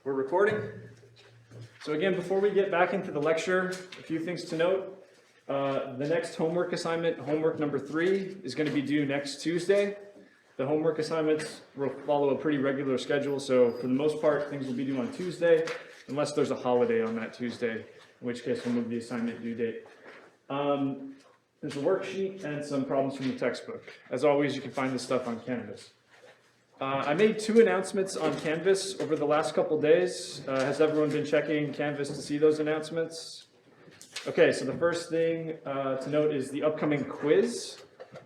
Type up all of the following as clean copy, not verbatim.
We're recording. So again, before we get back into the lecture, a few things to note. The next homework assignment, homework number 3, is going to be due next Tuesday. The homework assignments will follow a pretty regular schedule, so for the most part, things will be due on Tuesday, unless there's a holiday on that Tuesday, in which case we'll move the assignment due date. There's a worksheet and some problems from the textbook. As always, you can find this stuff on Canvas. I made 2 announcements on Canvas over the last couple days. Has everyone been checking Canvas to see those announcements? Okay, so the first thing to note is the upcoming quiz.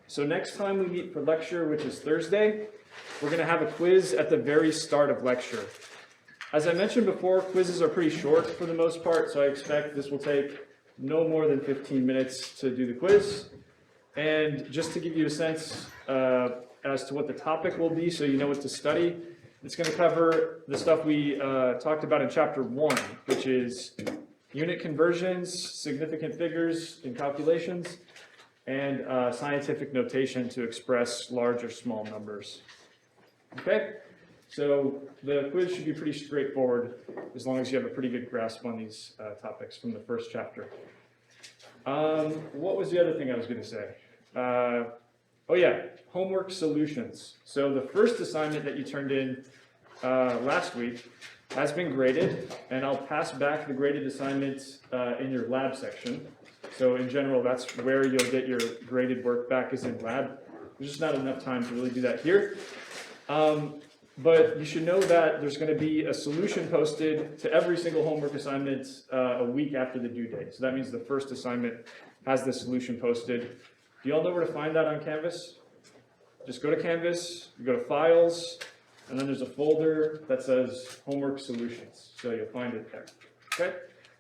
So next time we meet for lecture, which is Thursday, we're going to have a quiz at the very start of lecture. As I mentioned before, quizzes are pretty short for the most part, so I expect this will take no more than 15 minutes to do the quiz. And just to give you a sense as to what the topic will be, so you know what to study, it's going to cover the stuff we talked about in chapter 1, which is unit conversions, significant figures in calculations, and scientific notation to express large or small numbers. Okay, so the quiz should be pretty straightforward as long as you have a pretty good grasp on these topics from the first chapter. What was the other thing I was going to say? Oh yeah, homework solutions. So the first assignment that you turned in last week has been graded, and I'll pass back the graded assignments in your lab section. So in general, that's where you'll get your graded work back is in lab. There's just not enough time to really do that here. But you should know that there's going to be a solution posted to every single homework assignment a week after the due date. So that means the first assignment has the solution posted. Do you all know where to find that on Canvas? Just go to Canvas, you go to Files, and then there's a folder that says Homework Solutions. So you'll find it there. Okay?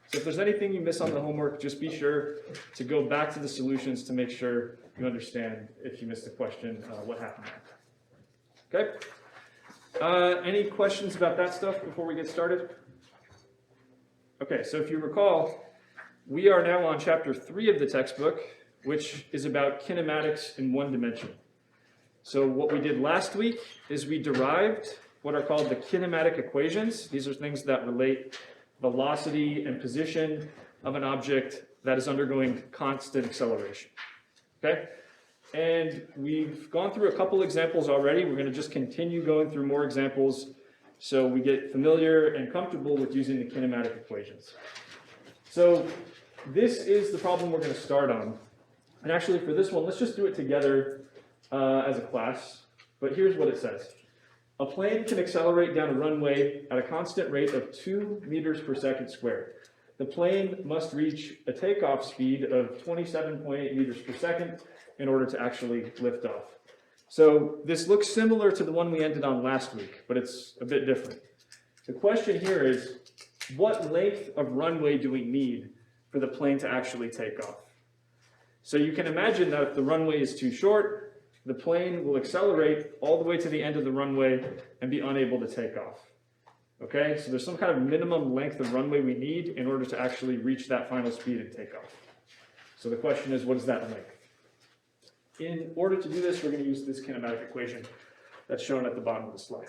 So if there's anything you miss on the homework, just be sure to go back to the solutions to make sure you understand, if you missed a question, what happened there. Okay? Any questions about that stuff before we get started? Okay, so if you recall, we are now on chapter 3 of the textbook, which is about kinematics in 1 dimension. So what we did last week is we derived what are called the kinematic equations. These are things that relate velocity and position of an object that is undergoing constant acceleration. Okay? And we've gone through a couple examples already. We're going to just continue going through more examples so we get familiar and comfortable with using the kinematic equations. So this is the problem we're going to start on. And actually for this one, let's just do it together as a class. But here's what it says. A plane can accelerate down a runway at a constant rate of 2 meters per second squared. The plane must reach a takeoff speed of 27.8 meters per second in order to actually lift off. So this looks similar to the one we ended on last week, but it's a bit different. The question here is, what length of runway do we need for the plane to actually take off? So you can imagine that if the runway is too short, the plane will accelerate all the way to the end of the runway and be unable to take off. Okay, so there's some kind of minimum length of runway we need in order to actually reach that final speed and take off. So the question is, what is that length? In order to do this, we're going to use this kinematic equation that's shown at the bottom of the slide.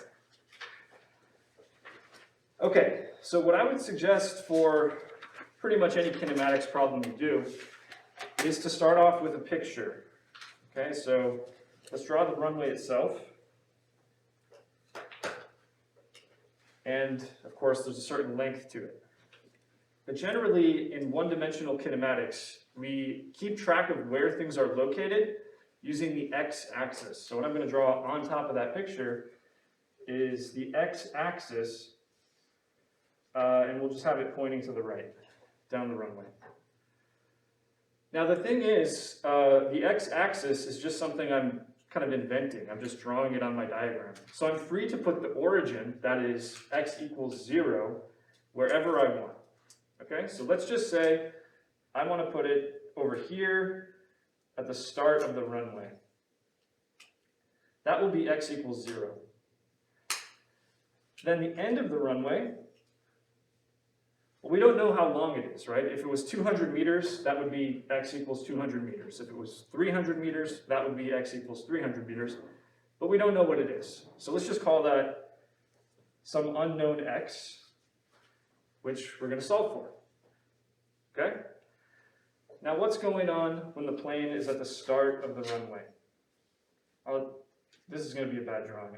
Okay, so what I would suggest for pretty much any kinematics problem you do is to start off with a picture. Okay, so let's draw the runway itself. And of course, there's a certain length to it. But generally, in one-dimensional kinematics, we keep track of where things are located using the x-axis. So what I'm going to draw on top of that picture is the x-axis, and we'll just have it pointing to the right, down the runway. Now the thing is, the x-axis is just something I'm kind of inventing. I'm just drawing it on my diagram. So I'm free to put the origin, that is x equals 0, wherever I want. Okay, so let's just say I want to put it over here at the start of the runway. That will be x equals 0. Then the end of the runway, well, we don't know how long it is, right? If it was 200 meters, that would be x equals 200 meters. If it was 300 meters, that would be x equals 300 meters. But we don't know what it is. So let's just call that some unknown x. which we're going to solve for. Okay? Now what's going on when the plane is at the start of the runway? This is going to be a bad drawing.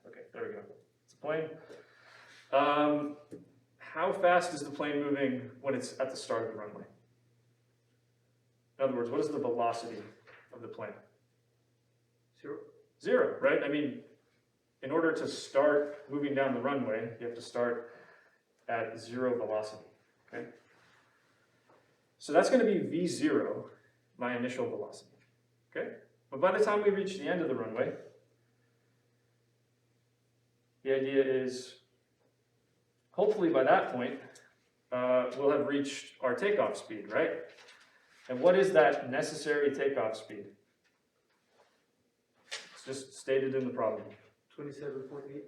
Okay, there we go. It's a plane. How fast is the plane moving when it's at the start of the runway? In other words, what is the velocity of the plane? 0. 0, right? I mean, in order to start moving down the runway, you have to start at 0 velocity, okay? So that's going to be v0, my initial velocity, okay? But by the time we reach the end of the runway, the idea is, hopefully by that point, we'll have reached our takeoff speed, right? And what is that necessary takeoff speed? It's just stated in the problem. 27.8.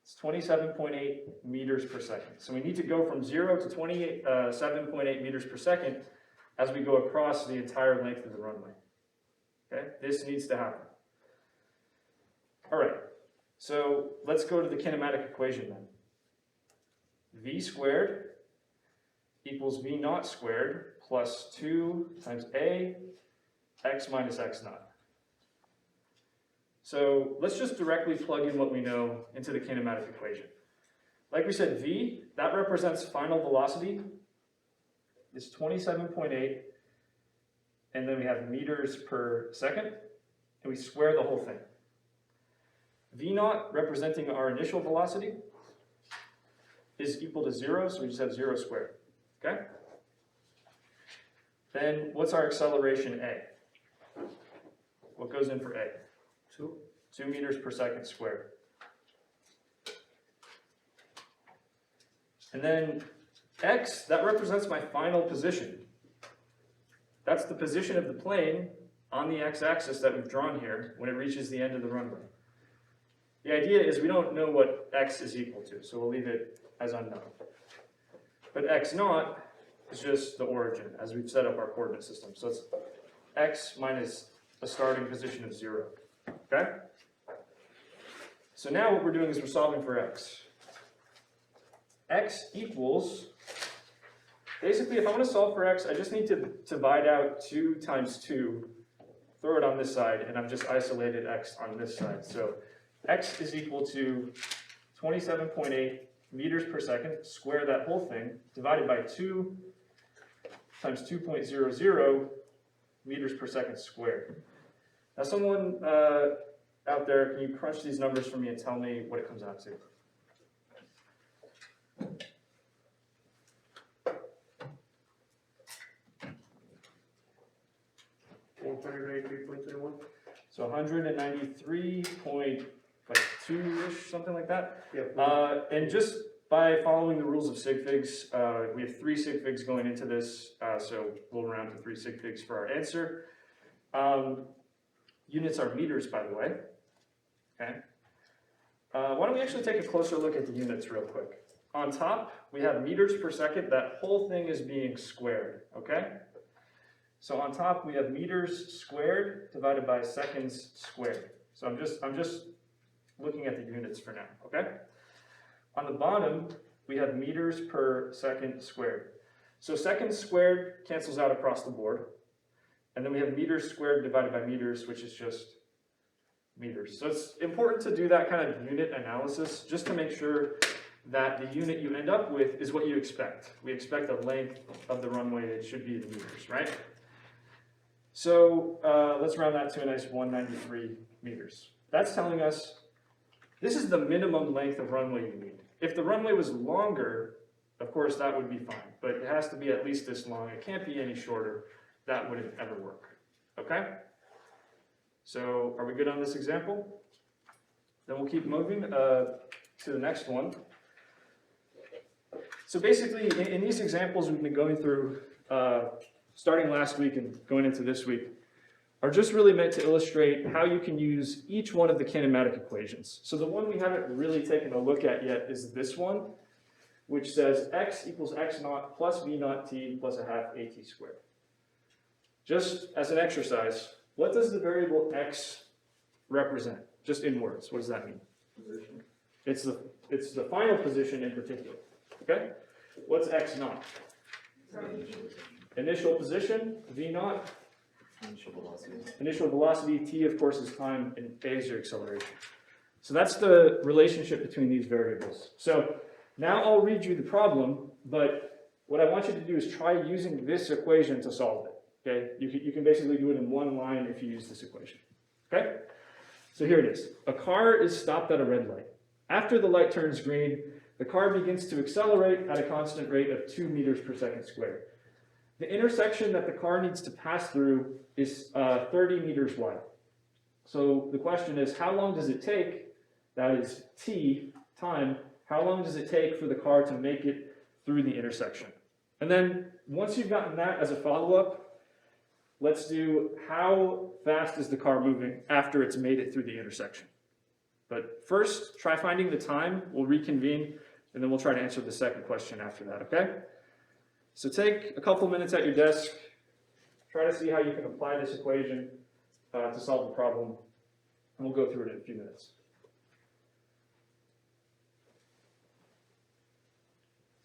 It's 27.8 meters per second. So we need to go from 0 to 27.8 meters per second as we go across the entire length of the runway. Okay, this needs to happen. All right, so let's go to the kinematic equation then. V squared equals V naught squared plus 2 times A x minus x naught. So let's just directly plug in what we know into the kinematic equation. Like we said, V, that represents final velocity, is 27.8, and then we have meters per second, and we square the whole thing. V naught, representing our initial velocity, is equal to 0, so we just have 0 squared, okay? Then what's our acceleration A? What goes in for A? 2 meters per second squared. And then x, that represents my final position. That's the position of the plane on the x-axis that we've drawn here when it reaches the end of the runway. The idea is we don't know what x is equal to, so we'll leave it as unknown. But x naught is just the origin, as we've set up our coordinate system. So it's x minus a starting position of 0. Okay? So now what we're doing is we're solving for x. X equals, basically if I want to solve for x, I just need to divide out 2 times 2, throw it on this side, and I've just isolated x on this side. So x is equal to 27.8 meters per second, square that whole thing, divided by 2 times 2.00 meters per second squared. Now someone out there, can you crunch these numbers for me and tell me what it comes out to? So 193.2-ish, something like that. Yeah. And just by following the rules of sig figs, we have 3 sig figs going into this, so we'll round to 3 sig figs for our answer. Units are meters, by the way. Okay. Why don't we actually take a closer look at the units real quick? On top, we have meters per second. That whole thing is being squared, okay? So on top, we have meters squared divided by seconds squared. So I'm just looking at the units for now, okay? On the bottom, we have meters per second squared. So seconds squared cancels out across the board. And then we have meters squared divided by meters, which is just meters. So it's important to do that kind of unit analysis just to make sure that the unit you end up with is what you expect. We expect the length of the runway, it should be in meters, right? So let's round that to a nice 193 meters. That's telling us this is the minimum length of runway you need. If the runway was longer, of course that would be fine, but it has to be at least this long. It can't be any shorter. That wouldn't ever work, okay? So are we good on this example? Then we'll keep moving to the next one. So basically, in these examples we've been going through, starting last week and going into this week, are just really meant to illustrate how you can use each one of the kinematic equations. So the one we haven't really taken a look at yet is this one, which says x equals x naught plus v naught t plus a half at squared. Just as an exercise, what does the variable x represent? Just in words, what does that mean? Position. It's the final position in particular. okay? What's x naught? Initial position, v naught. Initial velocity, t of course is time, and a is your acceleration. So that's the relationship between these variables. So now I'll read you the problem, but what I want you to do is try using this equation to solve it. Okay, you can basically do it in one line if you use this equation. Okay, so here it is. A car is stopped at a red light. After the light turns green, the car begins to accelerate at a constant rate of 2 meters per second squared. The intersection that the car needs to pass through is 30 meters wide. So the question is, how long does it take, that is t, time, how long does it take for the car to make it through the intersection? And then once you've gotten that as a follow-up, let's do how fast is the car moving after it's made it through the intersection. But first, try finding the time, we'll reconvene, and then we'll try to answer the second question after that, okay? So take a couple minutes at your desk, try to see how you can apply this equation to solve the problem, and we'll go through it in a few minutes.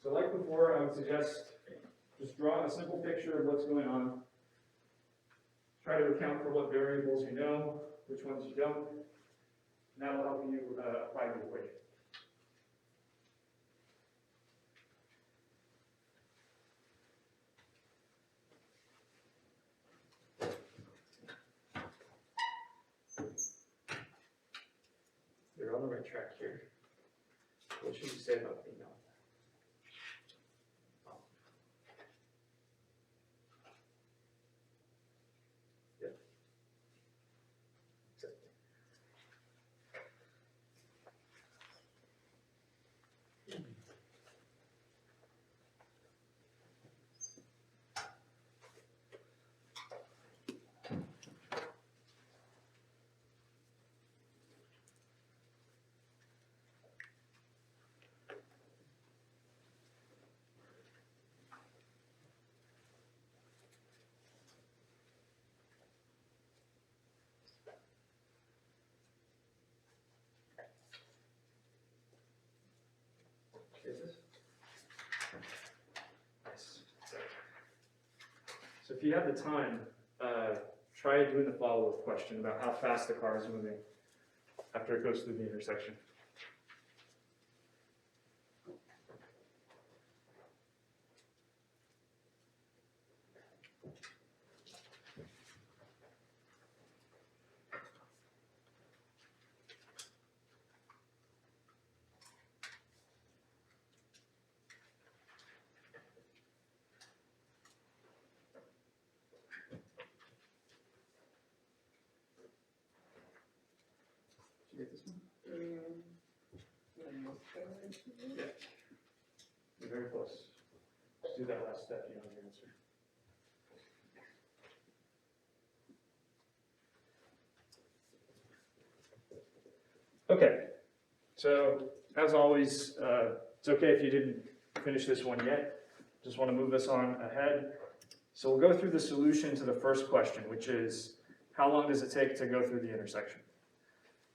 So like before, I would suggest just draw a simple picture of what's going on. Try to account for what variables you know, which ones you don't, and that will help you apply the equation. You're on the right track here. What should you say about the email? Yep. Exactly. Nice. So if you have the time, try doing the follow-up question about how fast the car is moving after it goes through the intersection. Did you get this one? Yeah. You're very close. Just do that last step, you know the answer. Okay, so as always, it's okay if you didn't finish this one yet. Just want to move us on ahead. So we'll go through the solution to the first question, which is, how long does it take to go through the intersection?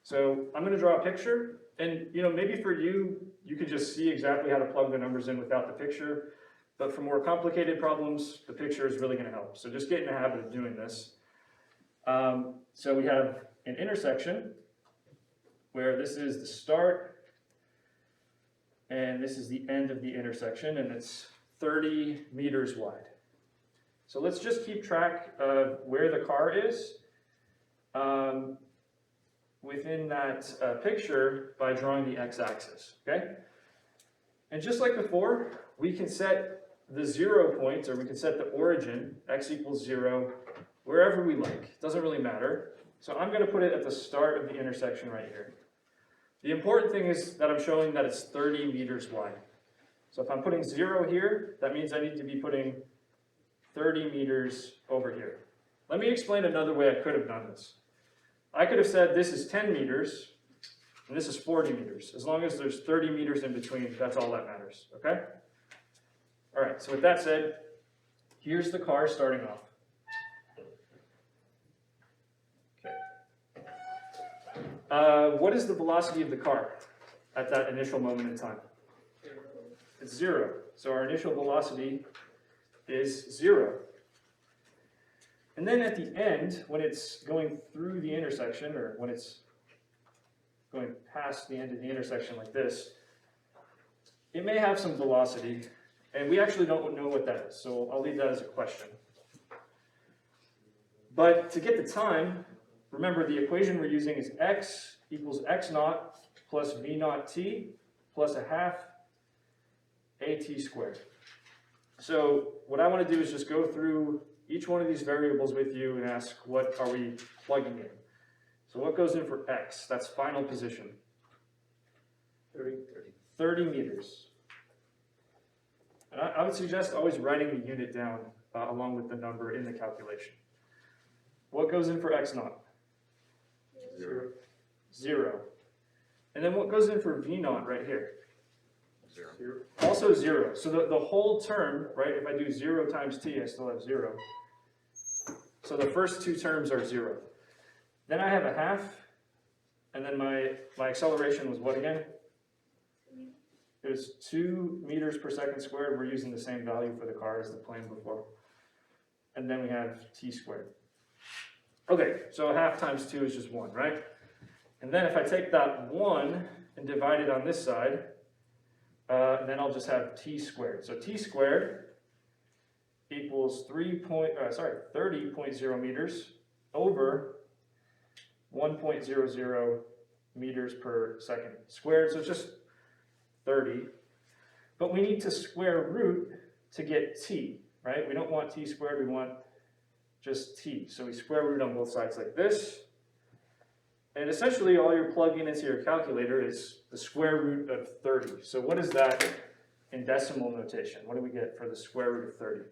So I'm going to draw a picture, and maybe for you, you could just see exactly how to plug the numbers in without the picture. But for more complicated problems, the picture is really going to help. So just get in the habit of doing this. So we have an intersection where this is the start and this is the end of the intersection, and it's 30 meters wide. So let's just keep track of where the car is within that picture by drawing the x-axis, okay? And just like before, we can set the 0 point, or we can set the origin, x equals 0, wherever we like. It doesn't really matter. So I'm going to put it at the start of the intersection right here. The important thing is that I'm showing that it's 30 meters wide. So if I'm putting 0 here, that means I need to be putting 30 meters over here. Let me explain another way I could have done this. I could have said this is 10 meters, and this is 40 meters. As long as there's 30 meters in between, that's all that matters, okay? All right, so with that said, here's the car starting off. Okay. What is the velocity of the car at that initial moment in time? It's 0. So our initial velocity is 0. And then at the end, when it's going through the intersection, or when it's going past the end of the intersection like this, it may have some velocity, and we actually don't know what that is, so I'll leave that as a question. But to get the time, remember the equation we're using is x equals x naught plus v naught t plus a half at squared. So what I want to do is just go through each one of these variables with you and ask, what are we plugging in? So what goes in for x? That's final position. 30 meters. And I would suggest always writing the unit down along with the number in the calculation. What goes in for x naught? 0. 0. And then what goes in for v naught right here? 0. Also 0. So the whole term, right, if I do 0 times t, I still have 0. So the first two terms are 0. Then I have a half, and then my acceleration was what again? It was 2 meters per second squared. We're using the same value for the car as the plane before. And then we have t squared. Okay, so a half times 2 is just 1, right? And then if I take that 1 and divide it on this side, then I'll just have t squared. So t squared equals 30.0 meters over 1.00 meters per second squared. So it's just 30. But we need to square root to get t, right? We don't want t squared, we want just t. So we square root on both sides like this. And essentially all you're plugging into your calculator is the square root of 30. So what is that in decimal notation? What do we get for the square root of 30?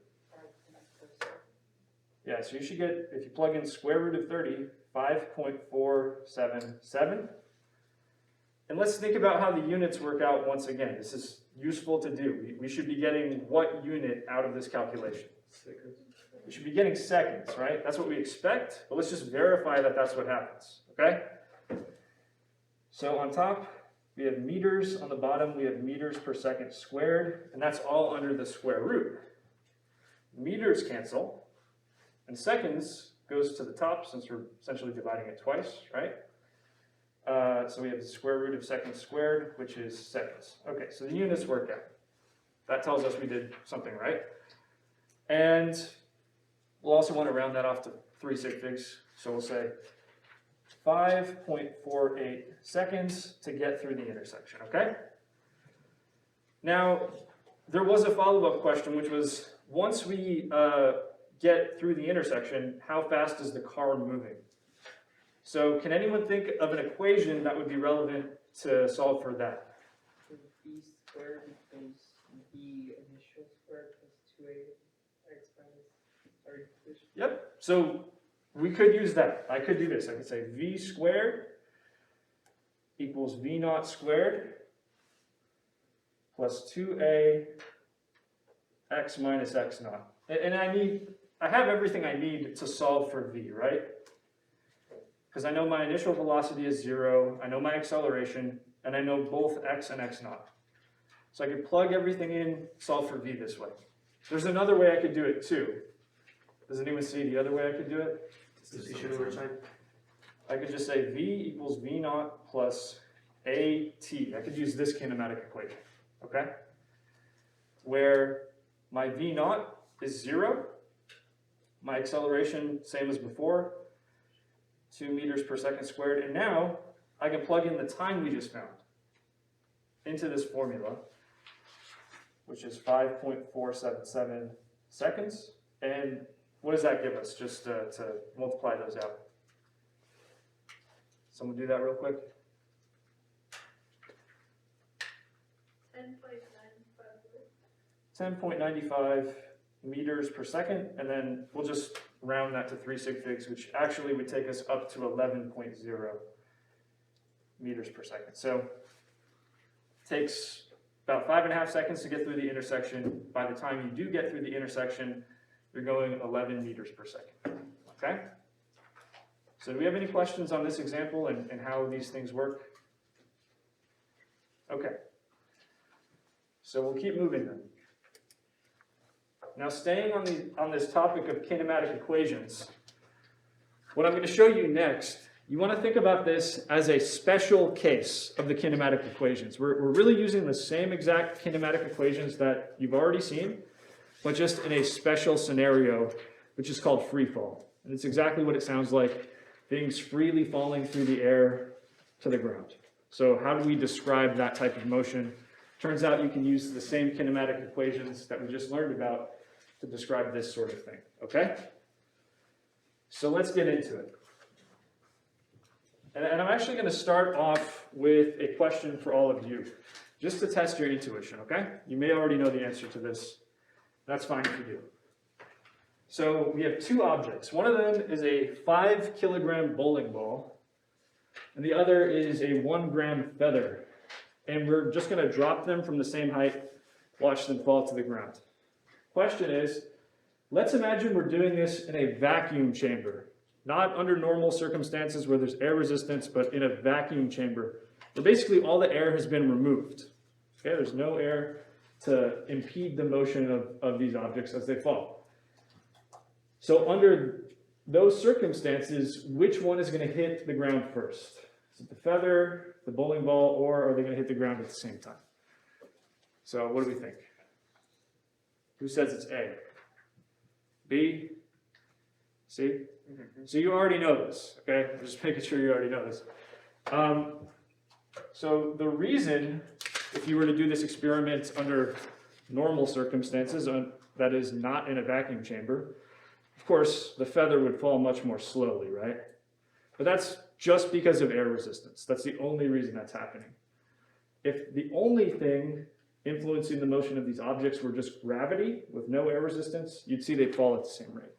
Yeah, so you should get, if you plug in square root of 30, 5.477. And let's think about how the units work out once again. This is useful to do. We should be getting what unit out of this calculation? Seconds. We should be getting seconds, right? That's what we expect, but let's just verify that that's what happens, okay? So on top, we have meters. On the bottom, we have meters per second squared, and that's all under the square root. Meters cancel, and seconds goes to the top since we're essentially dividing it twice, right? So we have the square root of seconds squared, which is seconds. Okay, so the units work out. That tells us we did something right. And we'll also want to round that off to 3 sig figs. So we'll say 5.48 seconds to get through the intersection, okay? Now, there was a follow-up question, which was, once we get through the intersection, how fast is the car moving? So can anyone think of an equation that would be relevant to solve for that? So v squared equals v initial squared plus 2a x minus r equation. Yep, so we could use that. I could do this. I could say v squared equals v naught squared plus 2a x minus x naught. And I have everything I need to solve for v, right? Because I know my initial velocity is 0, I know my acceleration, and I know both x and x naught. So I could plug everything in, solve for v this way. There's another way I could do it too. Does anyone see the other way I could do it? Substitution over time. I could just say v equals v naught plus at. I could use this kinematic equation, okay? Where my v naught is 0, my acceleration, same as before, 2 meters per second squared, and now I can plug in the time we just found into this formula, which is 5.477 seconds, and what does that give us, just to multiply those out? Someone do that real quick? 10.95 meters per second, and then we'll just round that to 3 sig figs, which actually would take us up to 11.0 meters per second. So it takes about 5.5 seconds to get through the intersection. By the time you do get through the intersection, you're going 11 meters per second, okay? So do we have any questions on this example and how these things work? Okay. So we'll keep moving then. Now staying on this topic of kinematic equations, what I'm going to show you next, you want to think about this as a special case of the kinematic equations. We're really using the same exact kinematic equations that you've already seen, but just in a special scenario, which is called free fall. And it's exactly what it sounds like, things freely falling through the air to the ground. So how do we describe that type of motion? Turns out you can use the same kinematic equations that we just learned about to describe this sort of thing, okay? So let's get into it. And I'm actually going to start off with a question for all of you, just to test your intuition, okay? You may already know the answer to this. That's fine if you do. So we have two objects. One of them is a 5 kilogram bowling ball, and the other is a 1 gram feather. And we're just going to drop them from the same height, watch them fall to the ground. Question is, let's imagine we're doing this in a vacuum chamber. Not under normal circumstances where there's air resistance, but in a vacuum chamber, where basically all the air has been removed. Okay, there's no air to impede the motion of these objects as they fall. So under those circumstances, which one is going to hit the ground first? Is it the feather, the bowling ball, or are they going to hit the ground at the same time? So what do we think? Who says it's A? B? C? So you already know this, okay? I'm just making sure you already know this. So the reason, if you were to do this experiment under normal circumstances, that is not in a vacuum chamber, of course, the feather would fall much more slowly, right? But that's just because of air resistance. That's the only reason that's happening. If the only thing influencing the motion of these objects were just gravity with no air resistance, you'd see they'd fall at the same rate.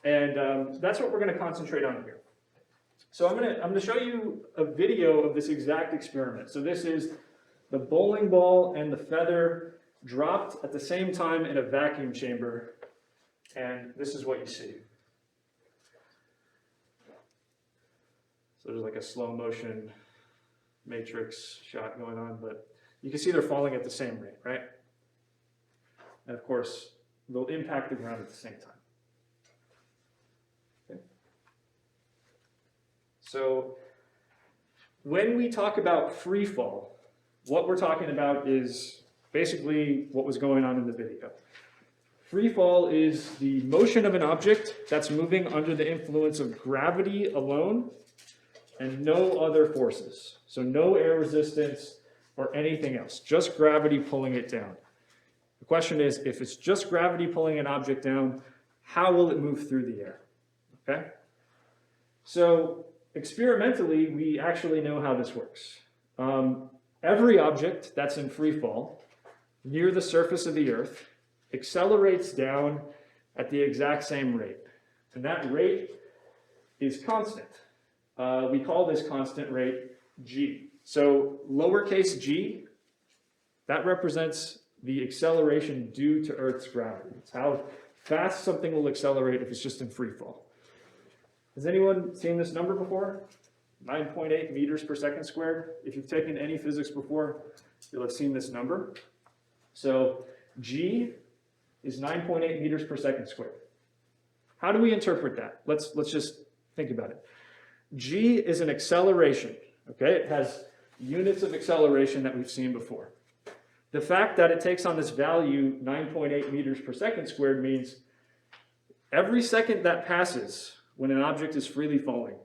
And that's what we're going to concentrate on here. So I'm going to show you a video of this exact experiment. So this is the bowling ball and the feather dropped at the same time in a vacuum chamber, and this is what you see. So there's like a slow motion matrix shot going on, but you can see they're falling at the same rate, right? And of course, they'll impact the ground at the same time. Okay. So when we talk about free fall, what we're talking about is basically what was going on in the video. Free fall is the motion of an object that's moving under the influence of gravity alone and no other forces. So no air resistance or anything else, just gravity pulling it down. The question is, if it's just gravity pulling an object down, how will it move through the air? Okay? So experimentally, we actually know how this works. Every object that's in free fall near the surface of the Earth accelerates down at the exact same rate. And that rate is constant. We call this constant rate g. So lowercase g, that represents the acceleration due to Earth's gravity. It's how fast something will accelerate if it's just in free fall. Has anyone seen this number before? 9.8 meters per second squared. If you've taken any physics before, you'll have seen this number. So g is 9.8 meters per second squared. How do we interpret that? Let's just think about it. G is an acceleration, okay? It has units of acceleration that we've seen before. The fact that it takes on this value, 9.8 meters per second squared, means every second that passes when an object is freely falling,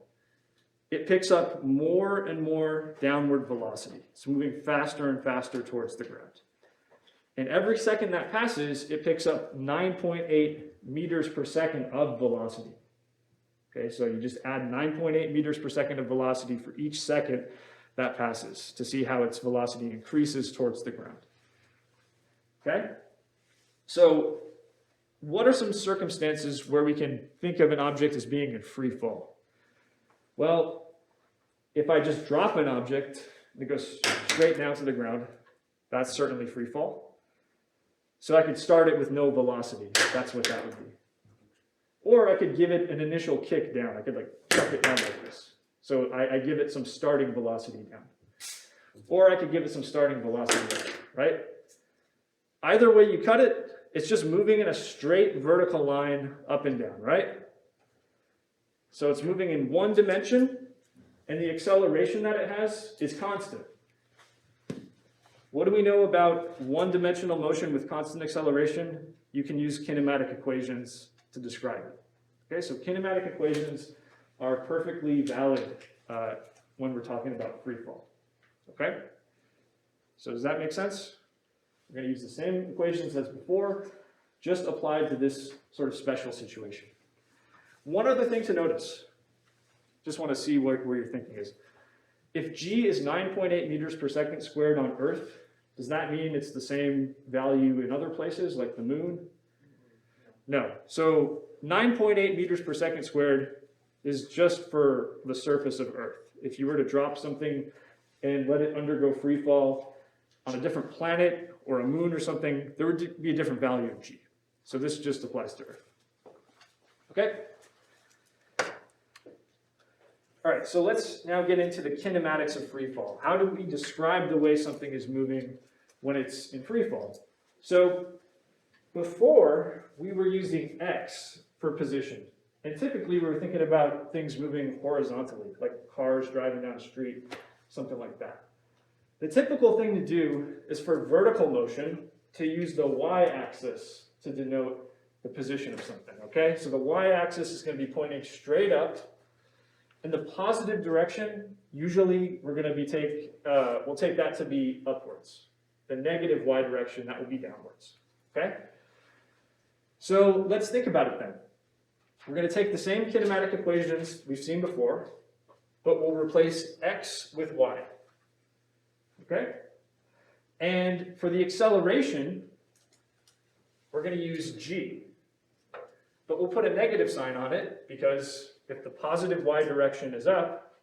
it picks up more and more downward velocity. It's moving faster and faster towards the ground. And every second that passes, it picks up 9.8 meters per second of velocity. Okay, so you just add 9.8 meters per second of velocity for each second that passes to see how its velocity increases towards the ground. Okay? So what are some circumstances where we can think of an object as being in free fall? Well, if I just drop an object and it goes straight down to the ground, that's certainly free fall. So I could start it with no velocity. That's what that would be. Or I could give it an initial kick down. I could like chuck it down like this. So I give it some starting velocity down. Or I could give it some starting velocity down, right? Either way you cut it, it's just moving in a straight vertical line up and down, right? So it's moving in one dimension, and the acceleration that it has is constant. What do we know about one-dimensional motion with constant acceleration? You can use kinematic equations to describe it. Okay, so kinematic equations are perfectly valid when we're talking about free fall. Okay? So does that make sense? We're going to use the same equations as before, just applied to this sort of special situation. One other thing to notice, just want to see where your thinking is. If g is 9.8 meters per second squared on Earth, does that mean it's the same value in other places, like the moon? No. So 9.8 meters per second squared is just for the surface of Earth. If you were to drop something and let it undergo free fall on a different planet or a moon or something, there would be a different value of g. So this just applies to Earth. Okay? All right, so let's now get into the kinematics of free fall. How do we describe the way something is moving when it's in free fall? So before, we were using x for position. And typically, we were thinking about things moving horizontally, like cars driving down a street, something like that. The typical thing to do is for vertical motion to use the y-axis to denote the position of something, okay? So the y-axis is going to be pointing straight up. In the positive direction, usually we're going to we'll take that to be upwards. The negative y direction, that will be downwards, okay? So let's think about it then. We're going to take the same kinematic equations we've seen before, but we'll replace x with y, okay? And for the acceleration, we're going to use g, but we'll put a negative sign on it because if the positive y direction is up,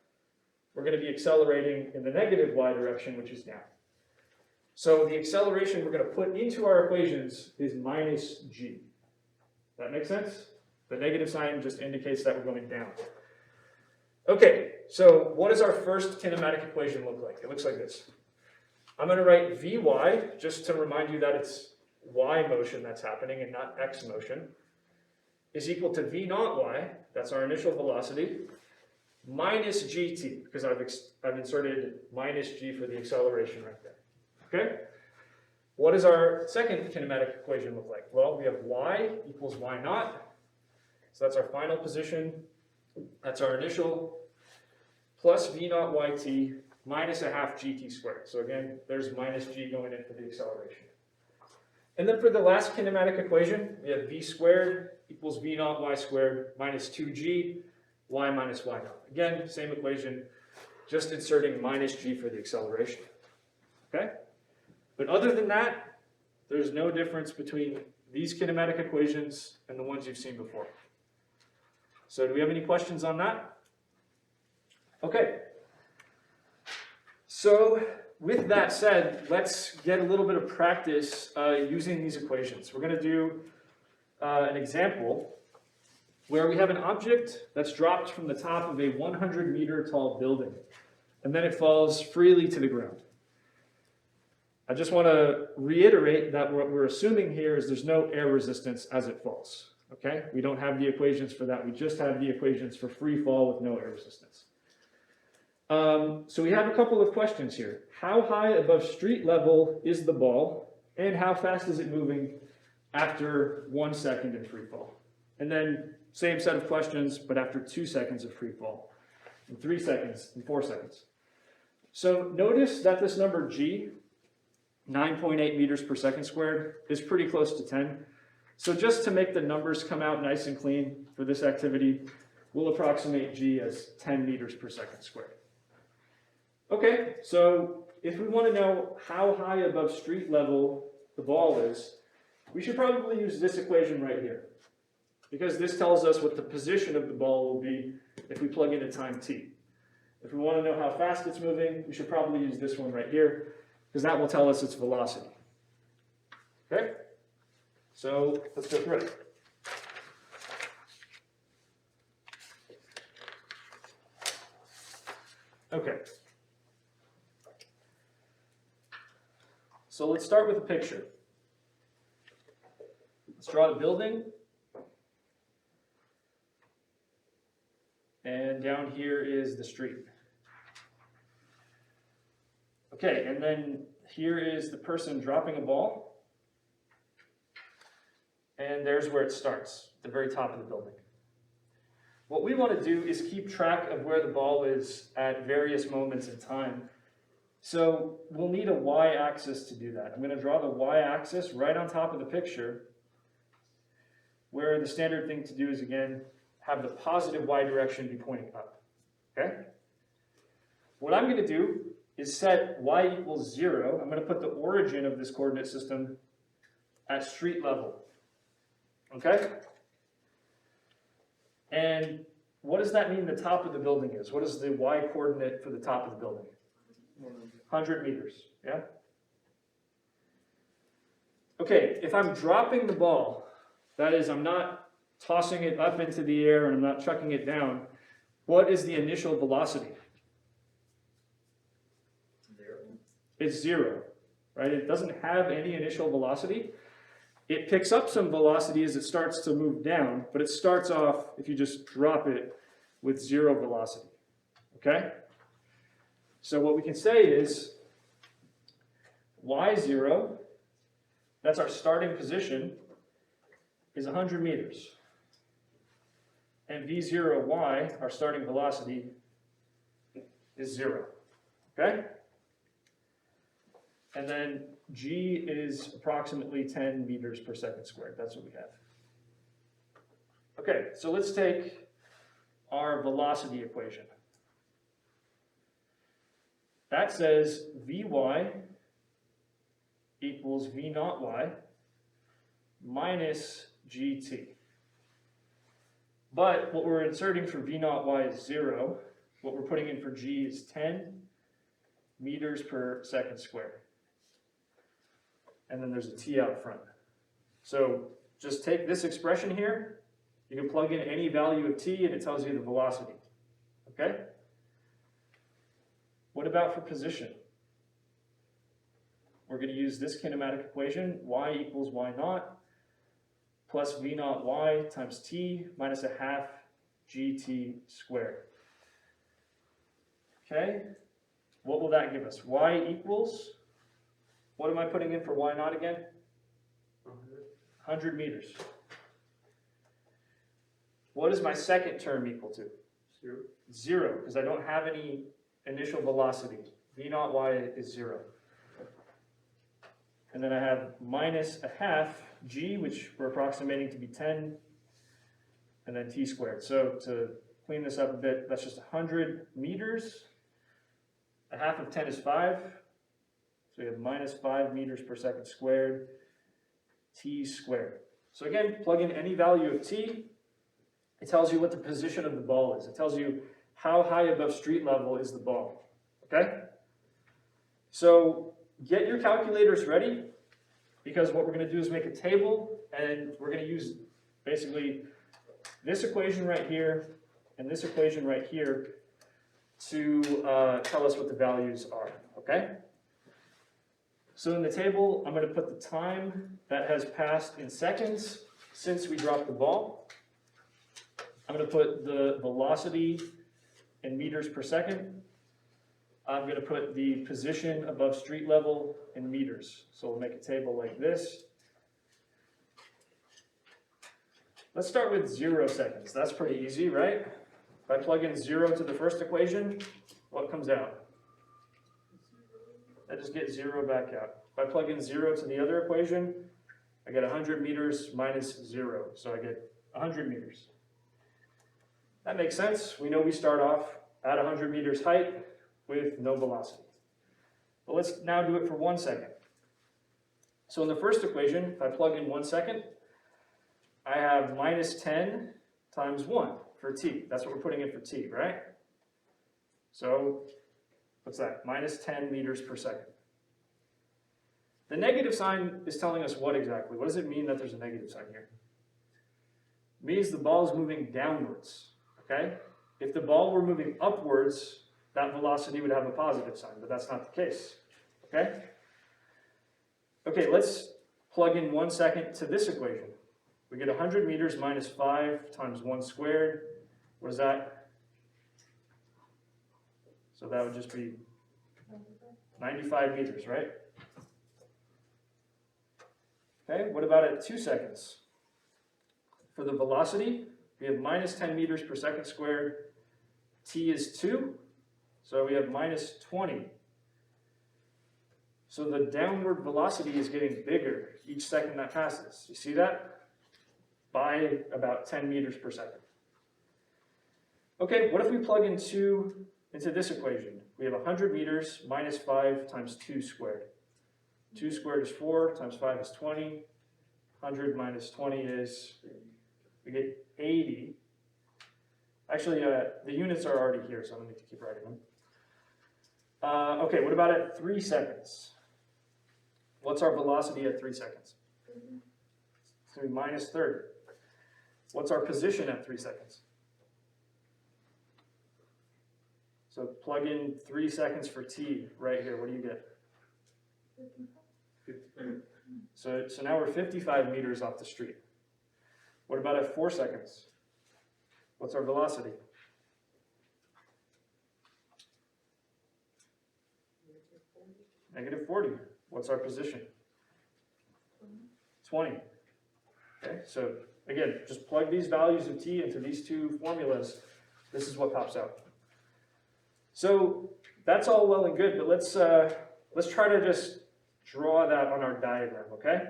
we're going to be accelerating in the negative y direction, which is down. So the acceleration we're going to put into our equations is minus g. That make sense? The negative sign just indicates that we're going down. Okay, so what does our first kinematic equation look like? It looks like this. I'm going to write Vy, just to remind you that it's y motion that's happening and not x motion, is equal to v naught y, that's our initial velocity, minus gt, because I've inserted minus g for the acceleration right there. Okay? What does our second kinematic equation look like? Well, we have y equals y naught, so that's our final position, that's our initial, plus v naught yt minus a half gt squared. So again, there's minus g going in for the acceleration. And then for the last kinematic equation, we have v squared equals v naught y squared minus 2g y minus y naught. Again, same equation, just inserting minus g for the acceleration. Okay? But other than that, there's no difference between these kinematic equations and the ones you've seen before. So do we have any questions on that? Okay. So with that said, let's get a little bit of practice using these equations. We're going to do an example where we have an object that's dropped from the top of a 100-meter tall building, and then it falls freely to the ground. I just want to reiterate that what we're assuming here is there's no air resistance as it falls. Okay? We don't have the equations for that. We just have the equations for free fall with no air resistance. So we have a couple of questions here. How high above street level is the ball, and how fast is it moving after 1 second in free fall? And then same set of questions, but after 2 seconds of free fall, and 3 seconds, and 4 seconds. So notice that this number g, 9.8 meters per second squared, is pretty close to 10. So just to make the numbers come out nice and clean for this activity, we'll approximate g as 10 meters per second squared. Okay, so if we want to know how high above street level the ball is, we should probably use this equation right here, because this tells us what the position of the ball will be if we plug in a time t. If we want to know how fast it's moving, we should probably use this one right here, because that will tell us its velocity. Okay? So let's go through it. Okay. So let's start with a picture. Let's draw the building. And down here is the street. Okay, and then here is the person dropping a ball. And there's where it starts, the very top of the building. What we want to do is keep track of where the ball is at various moments in time. So we'll need a y-axis to do that. I'm going to draw the y-axis right on top of the picture, where the standard thing to do is, again, have the positive y direction be pointing up. Okay? What I'm going to do is set y equals 0. I'm going to put the origin of this coordinate system at street level. Okay? And what does that mean the top of the building is? What is the y coordinate for the top of the building? 100 meters, yeah? Okay, if I'm dropping the ball, that is, I'm not tossing it up into the air and I'm not chucking it down, what is the initial velocity? 0. It's 0, right? It doesn't have any initial velocity. It picks up some velocity as it starts to move down, but it starts off, if you just drop it, with 0 velocity, okay? So what we can say is y0, that's our starting position, is 100 meters. And v0y, our starting velocity, is 0, okay? And then g is approximately 10 meters per second squared. That's what we have. Okay, so let's take our velocity equation. That says Vy equals V naught y minus gt. But what we're inserting for V naught y is 0. What we're putting in for g is 10 meters per second squared. And then there's a t out front. So just take this expression here. You can plug in any value of t and it tells you the velocity. Okay? What about for position? We're going to use this kinematic equation, y equals y naught plus v naught y times t minus a half gt squared. Okay? What will that give us? Y equals, what am I putting in for y naught again? 100 meters. What is my second term equal to? 0. 0, because I don't have any initial velocity. V naught y is 0. And then I have minus a half g, which we're approximating to be 10, and then t squared. So to clean this up a bit, that's just 100 meters. A half of 10 is 5. So we have minus 5 meters per second squared, t squared. So again, plug in any value of t. It tells you what the position of the ball is. It tells you how high above street level is the ball. Okay? So get your calculators ready, because what we're going to do is make a table, and we're going to use basically this equation right here and this equation right here to tell us what the values are. Okay? So in the table, I'm going to put the time that has passed in seconds since we dropped the ball. I'm going to put the velocity in meters per second. I'm going to put the position above street level in meters. So we'll make a table like this. Let's start with 0 seconds. That's pretty easy, right? If I plug in 0 to the first equation, what comes out? I just get 0 back out. If I plug in 0 to the other equation, I get 100 meters minus 0. So I get 100 meters. That makes sense. We know we start off at 100 meters height with no velocity. But let's now do it for 1 second. So in the first equation, if I plug in 1 second, I have minus 10 times 1 for t. That's what we're putting in for t, right? So what's that? Minus 10 meters per second. The negative sign is telling us what exactly? What does it mean that there's a negative sign here? It means the ball is moving downwards, okay? If the ball were moving upwards, that velocity would have a positive sign, but that's not the case, okay? Okay, let's plug in 1 second to this equation. We get 100 meters minus 5 times 1 squared. What is that? So that would just be 95 meters, right? Okay, what about at 2 seconds? For the velocity, we have minus 10 meters per second squared. T is 2, so we have minus 20. So the downward velocity is getting bigger each second that passes. You see that? By about 10 meters per second. Okay, what if we plug in 2 into this equation? We have 100 meters minus 5 times 2 squared. 2 squared is 4, times 5 is 20. 100 minus 20 is, we get 80. Actually, the units are already here, so I don't need to keep writing them. Okay, what about at 3 seconds? What's our velocity at 3 seconds? It's going to be minus 30. What's our position at 3 seconds? So plug in 3 seconds for t right here. What do you get? So now we're 55 meters off the street. What about at 4 seconds? What's our velocity? Negative 40. What's our position? 20. Okay, so again, just plug these values of t into these two formulas. This is what pops out. So that's all well and good, but let's try to just draw that on our diagram, okay?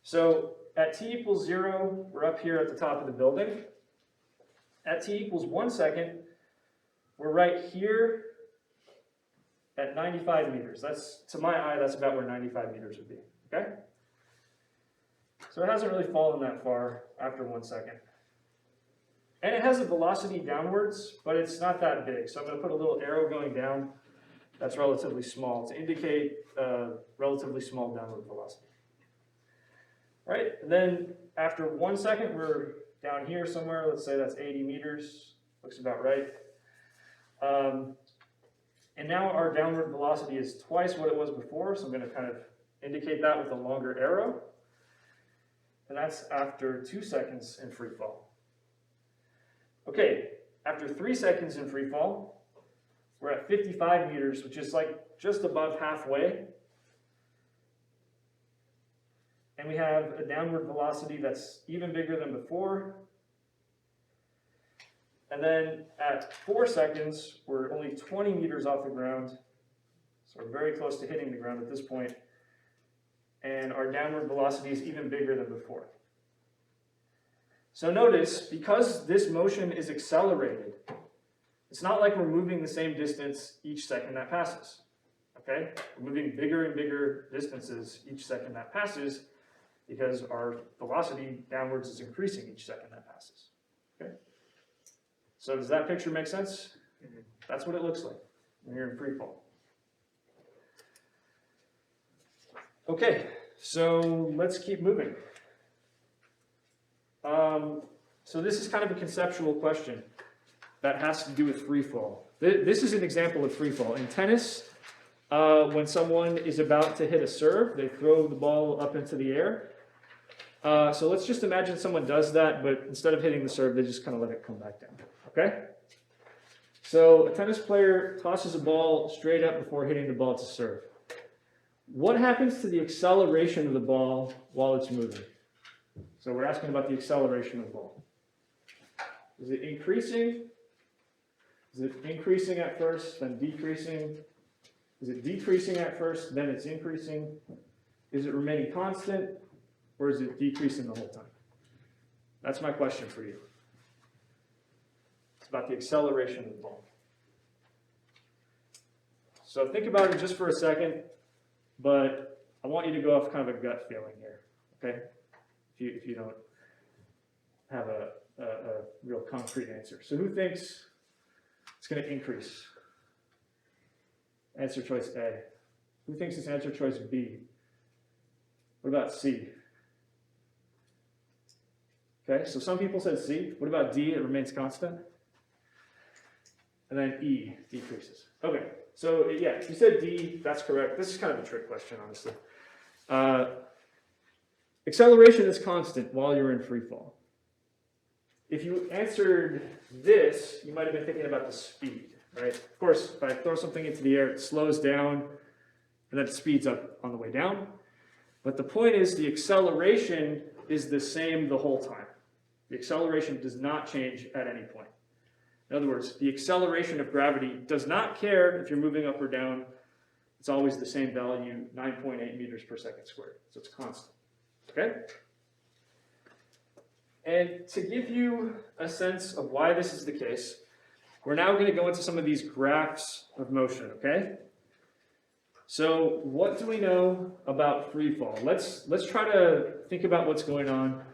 So at t equals 0, we're up here at the top of the building. At t equals 1 second, we're right here at 95 meters. That's, to my eye, that's about where 95 meters would be, okay? So it hasn't really fallen that far after 1 second. And it has a velocity downwards, but it's not that big. So I'm going to put a little arrow going down. That's relatively small to indicate relatively small downward velocity. All right, and then after 1 second, we're down here somewhere. Let's say that's 80 meters. Looks about right. And now our downward velocity is twice what it was before. So I'm going to kind of indicate that with a longer arrow. And that's after 2 seconds in free fall. Okay, after 3 seconds in free fall, we're at 55 meters, which is like just above halfway. And we have a downward velocity that's even bigger than before. And then at 4 seconds, we're only 20 meters off the ground. So we're very close to hitting the ground at this point. And our downward velocity is even bigger than before. So notice, because this motion is accelerated, it's not like we're moving the same distance each second that passes. Okay? We're moving bigger and bigger distances each second that passes because our velocity downwards is increasing each second that passes. Okay? So does that picture make sense? That's what it looks like when you're in free fall. Okay, so let's keep moving. So this is kind of a conceptual question that has to do with free fall. This is an example of free fall. In tennis, when someone is about to hit a serve, they throw the ball up into the air. So let's just imagine someone does that, but instead of hitting the serve, they just kind of let it come back down. Okay? So a tennis player tosses a ball straight up before hitting the ball to serve. What happens to the acceleration of the ball while it's moving? So we're asking about the acceleration of the ball. Is it increasing? Is it increasing at first, then decreasing? Is it decreasing at first, then it's increasing? Is it remaining constant, or is it decreasing the whole time? That's my question for you. It's about the acceleration of the ball. So think about it just for a second, but I want you to go off kind of a gut feeling here, okay? If you don't have a real concrete answer. So who thinks it's going to increase? Answer choice A. Who thinks it's answer choice B? What about C? Okay, so some people said C. What about D? It remains constant. And then E decreases. Okay, so yeah, if you said D, that's correct. This is kind of a trick question, honestly. Acceleration is constant while you're in free fall. If you answered this, you might have been thinking about the speed, right? Of course, if I throw something into the air, it slows down, and then it speeds up on the way down. But the point is the acceleration is the same the whole time. The acceleration does not change at any point. In other words, the acceleration of gravity does not care if you're moving up or down. It's always the same value, 9.8 meters per second squared. So it's constant, okay? And to give you a sense of why this is the case, we're now going to go into some of these graphs of motion, okay? So what do we know about free fall? Let's try to think about what's going on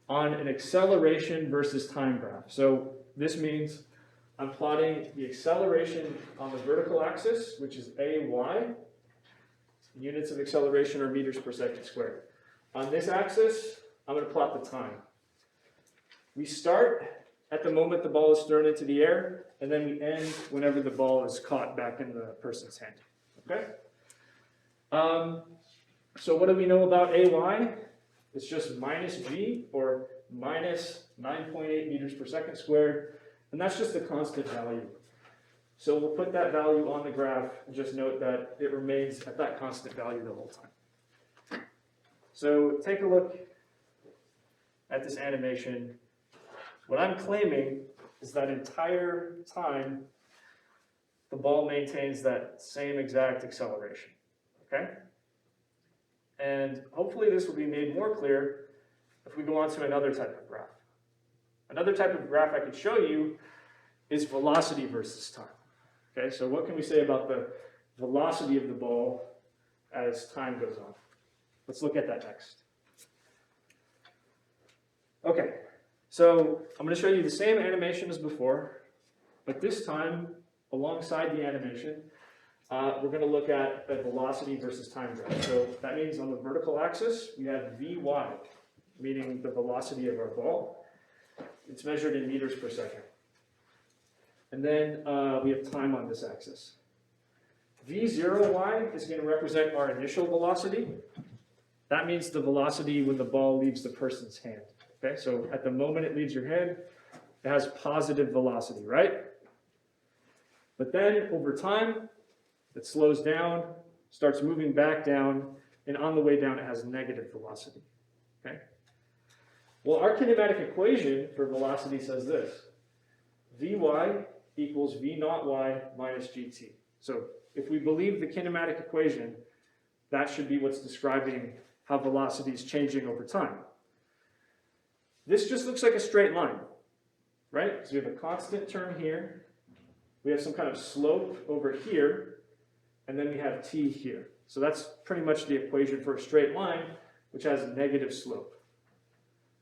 an acceleration versus time graph. So this means I'm plotting the acceleration on the vertical axis, which is AY. Units of acceleration are meters per second squared. On this axis, I'm going to plot the time. We start at the moment the ball is thrown into the air, and then we end whenever the ball is caught back in the person's hand. Okay? So what do we know about AY? It's just minus G, or minus 9.8 meters per second squared, and that's just a constant value. So we'll put that value on the graph, and just note that it remains at that constant value the whole time. So take a look at this animation. What I'm claiming is that entire time, the ball maintains that same exact acceleration, okay? And hopefully this will be made more clear if we go on to another type of graph. Another type of graph I could show you is velocity versus time. Okay, so what can we say about the velocity of the ball as time goes on? Let's look at that next. Okay, so I'm going to show you the same animation as before, but this time, alongside the animation, we're going to look at a velocity versus time graph. So that means on the vertical axis, we have Vy, meaning the velocity of our ball. It's measured in meters per second. And then we have time on this axis. V0y is going to represent our initial velocity. That means the velocity when the ball leaves the person's hand. Okay, so at the moment it leaves your hand, it has positive velocity, right? But then over time, it slows down, starts moving back down, and on the way down it has negative velocity. Okay? Well, our kinematic equation for velocity says this. Vy equals v naught y minus gt. So if we believe the kinematic equation, that should be what's describing how velocity is changing over time. This just looks like a straight line, right? So we have a constant term here, we have some kind of slope over here, and then we have t here. So that's pretty much the equation for a straight line, which has a negative slope.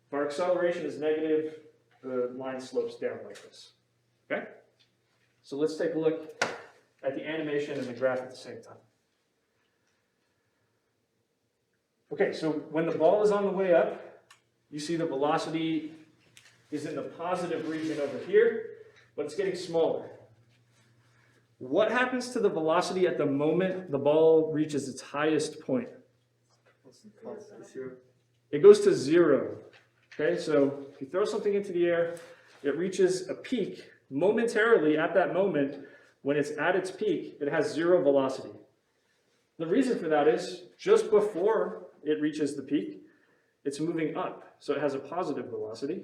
If our acceleration is negative, the line slopes down like this. Okay? So let's take a look at the animation and the graph at the same time. Okay, so when the ball is on the way up, you see the velocity is in the positive region over here, but it's getting smaller. What happens to the velocity at the moment the ball reaches its highest point? It goes to 0. Okay, so if you throw something into the air, it reaches a peak momentarily at that moment. When it's at its peak, it has 0 velocity. The reason for that is just before it reaches the peak, it's moving up, so it has a positive velocity.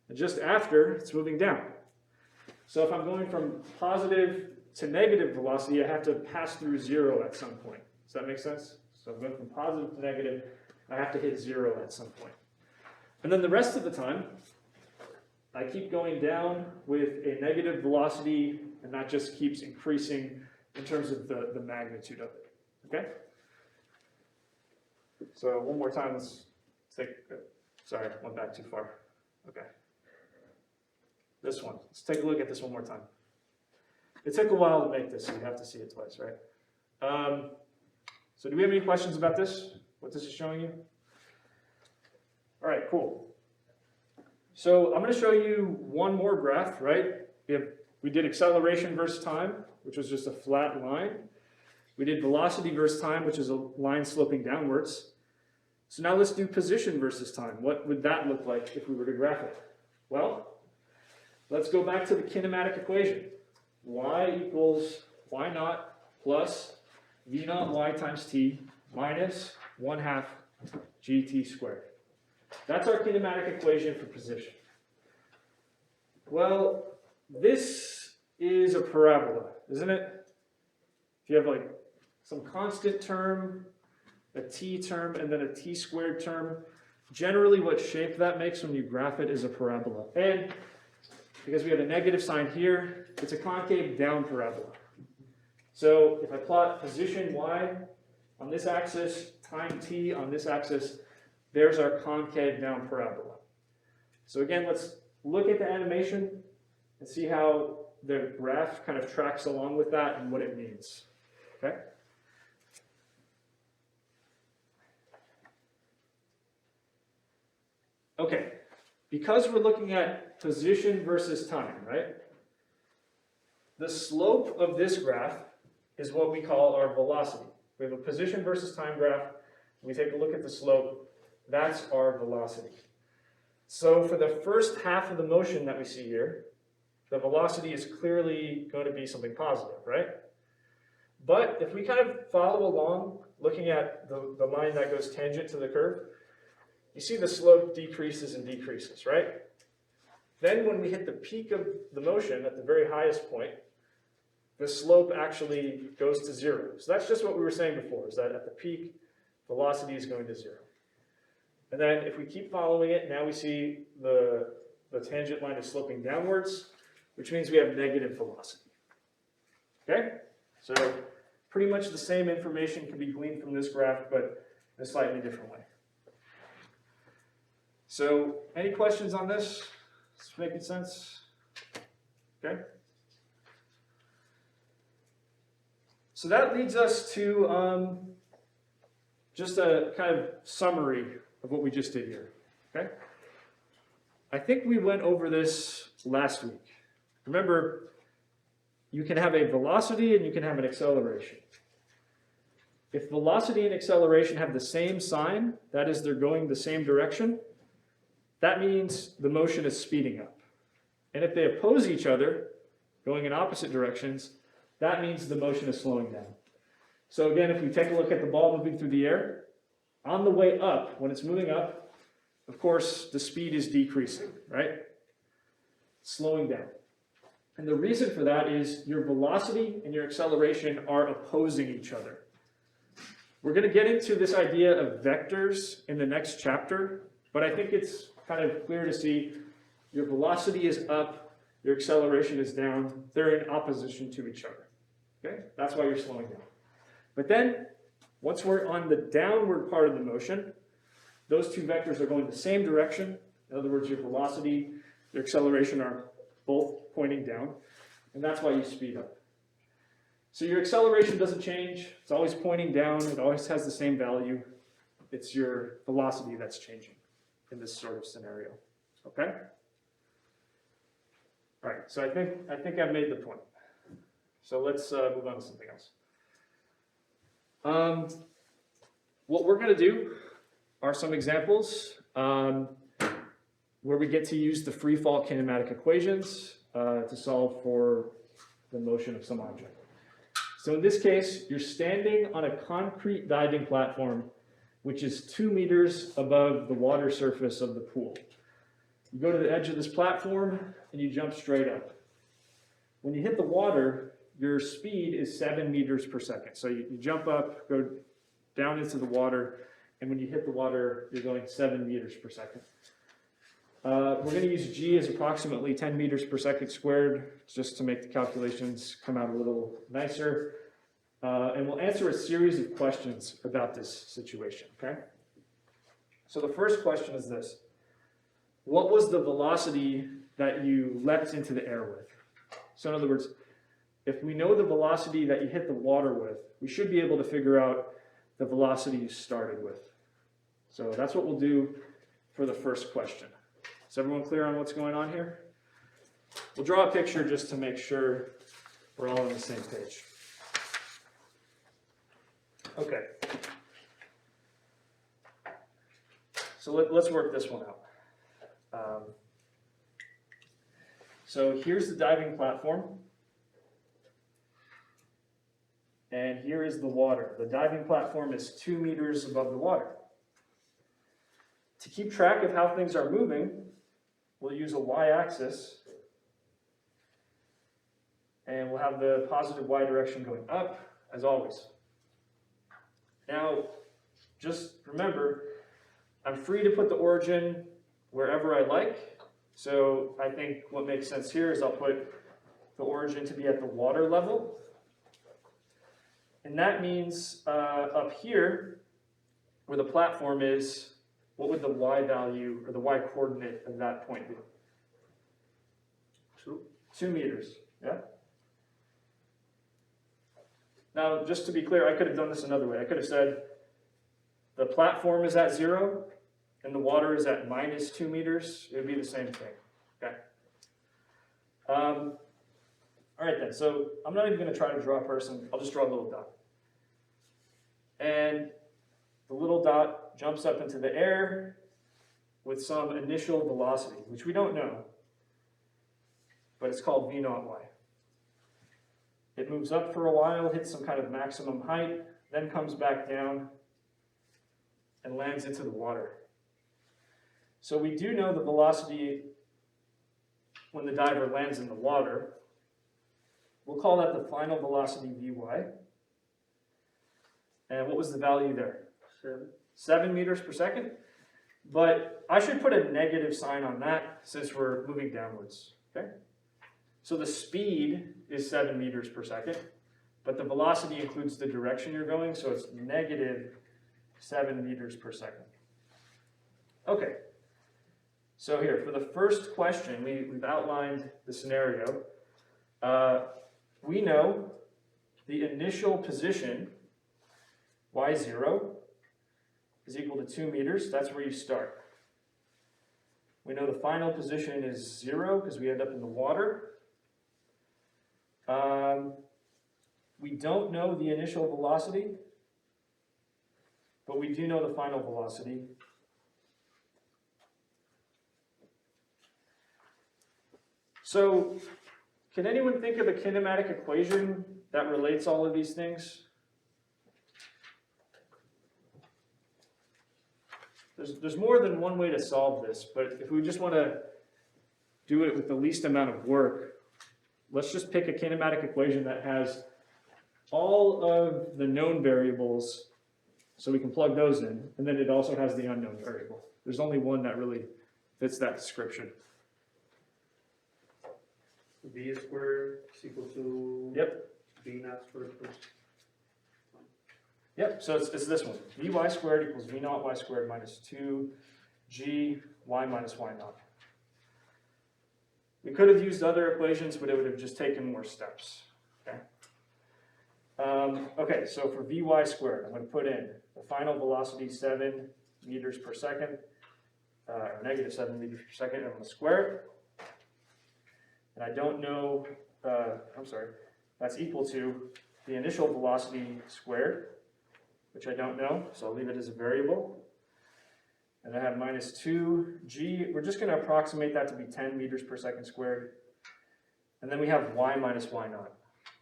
And just after, it's moving down. So if I'm going from positive to negative velocity, I have to pass through 0 at some point. Does that make sense? So I'm going from positive to negative, I have to hit 0 at some point. And then the rest of the time, I keep going down with a negative velocity, and that just keeps increasing in terms of the magnitude of it. Okay? So one more time, let's take, sorry, went back too far. Okay. This one, let's take a look at this one more time. It took a while to make this, so you have to see it twice, right? So do we have any questions about this? What this is showing you? All right, cool. So I'm going to show you one more graph, right? We did acceleration versus time, which was just a flat line. We did velocity versus time, which is a line sloping downwards. So now let's do position versus time. What would that look like if we were to graph it? Well, let's go back to the kinematic equation. Y equals y naught plus v naught y times t minus 1/2 gt squared. That's our kinematic equation for position. Well, this is a parabola, isn't it? If you have like some constant term, a t term, and then a t squared term, generally what shape that makes when you graph it is a parabola. And because we have a negative sign here, it's a concave down parabola. So if I plot position y on this axis, time t on this axis, there's our concave down parabola. So again, let's look at the animation and see how the graph kind of tracks along with that and what it means. Okay? Okay, because we're looking at position versus time, right? The slope of this graph is what we call our velocity. We have a position versus time graph. We take a look at the slope. That's our velocity. So for the first half of the motion that we see here, the velocity is clearly going to be something positive, right? But if we kind of follow along, looking at the line that goes tangent to the curve, you see the slope decreases and decreases, right? Then when we hit the peak of the motion at the very highest point, the slope actually goes to 0. So that's just what we were saying before, is that at the peak, velocity is going to 0. And then if we keep following it, now we see the tangent line is sloping downwards, which means we have negative velocity. Okay? So pretty much the same information can be gleaned from this graph, but in a slightly different way. So any questions on this? Is this making sense? Okay? So that leads us to just a kind of summary of what we just did here. Okay? I think we went over this last week. Remember, you can have a velocity and you can have an acceleration. If velocity and acceleration have the same sign, that is, they're going the same direction, that means the motion is speeding up. And if they oppose each other, going in opposite directions, that means the motion is slowing down. So again, if we take a look at the ball moving through the air, on the way up, when it's moving up, of course, the speed is decreasing, right? Slowing down. And the reason for that is your velocity and your acceleration are opposing each other. We're going to get into this idea of vectors in the next chapter, but I think it's kind of clear to see your velocity is up, your acceleration is down, they're in opposition to each other. Okay? That's why you're slowing down. But then, once we're on the downward part of the motion, those two vectors are going the same direction. In other words, your velocity, your acceleration are both pointing down, and that's why you speed up. So your acceleration doesn't change. It's always pointing down. It always has the same value. It's your velocity that's changing in this sort of scenario. Okay? All right, so I think I've made the point. So let's move on to something else. What we're going to do are some examples where we get to use the free fall kinematic equations to solve for the motion of some object. So in this case, you're standing on a concrete diving platform which is 2 meters above the water surface of the pool. You go to the edge of this platform and you jump straight up. When you hit the water, your speed is 7 meters per second. So you jump up, go down into the water, and when you hit the water, you're going 7 meters per second. We're going to use g as approximately 10 meters per second squared, just to make the calculations come out a little nicer. And we'll answer a series of questions about this situation, okay? So the first question is this. What was the velocity that you leapt into the air with? So in other words, if we know the velocity that you hit the water with, we should be able to figure out the velocity you started with. So that's what we'll do for the first question. Is everyone clear on what's going on here? We'll draw a picture just to make sure we're all on the same page. Okay. So let's work this one out. So here's the diving platform. And here is the water. The diving platform is 2 meters above the water. To keep track of how things are moving, we'll use a y-axis. And we'll have the positive y direction going up, as always. Now, just remember, I'm free to put the origin wherever I like. So I think what makes sense here is I'll put the origin to be at the water level. And that means up here, where the platform is, what would the y value or the y coordinate of that point be? 2 meters, yeah? Now, just to be clear, I could have done this another way. I could have said the platform is at 0 and the water is at minus 2 meters. It would be the same thing, okay? All right then, so I'm not even going to try to draw a person. I'll just draw a little dot. And the little dot jumps up into the air with some initial velocity, which we don't know, but it's called v naught y. It moves up for a while, hits some kind of maximum height, then comes back down and lands into the water. So we do know the velocity when the diver lands in the water. We'll call that the final velocity vy. And what was the value there? 7 meters per second. But I should put a negative sign on that since we're moving downwards. Okay? So the speed is 7 meters per second, but the velocity includes the direction you're going, so it's negative 7 meters per second. Okay. So here, for the first question, we've outlined the scenario. We know the initial position, y0, is equal to 2 meters. That's where you start. We know the final position is 0 because we end up in the water. We don't know the initial velocity, but we do know the final velocity. So, can anyone think of a kinematic equation that relates all of these things? There's more than one way to solve this, but if we just want to do it with the least amount of work, let's just pick a kinematic equation that has all of the known variables, so we can plug those in, and then it also has the unknown variable. There's only one that really fits that description. V squared is equal to Yep. V naught squared plus. Yep, so it's this one. Vy squared equals v naught y squared minus 2g y minus y naught. We could have used other equations, but it would have just taken more steps. Okay, okay, so for vy squared, I'm going to put in the final velocity 7 meters per second, or negative 7 meters per second, and I'm going to square it. And I don't know, that's equal to the initial velocity squared, which I don't know, so I'll leave it as a variable. And I have minus 2g. We're just going to approximate that to be 10 meters per second squared. And then we have y minus y naught.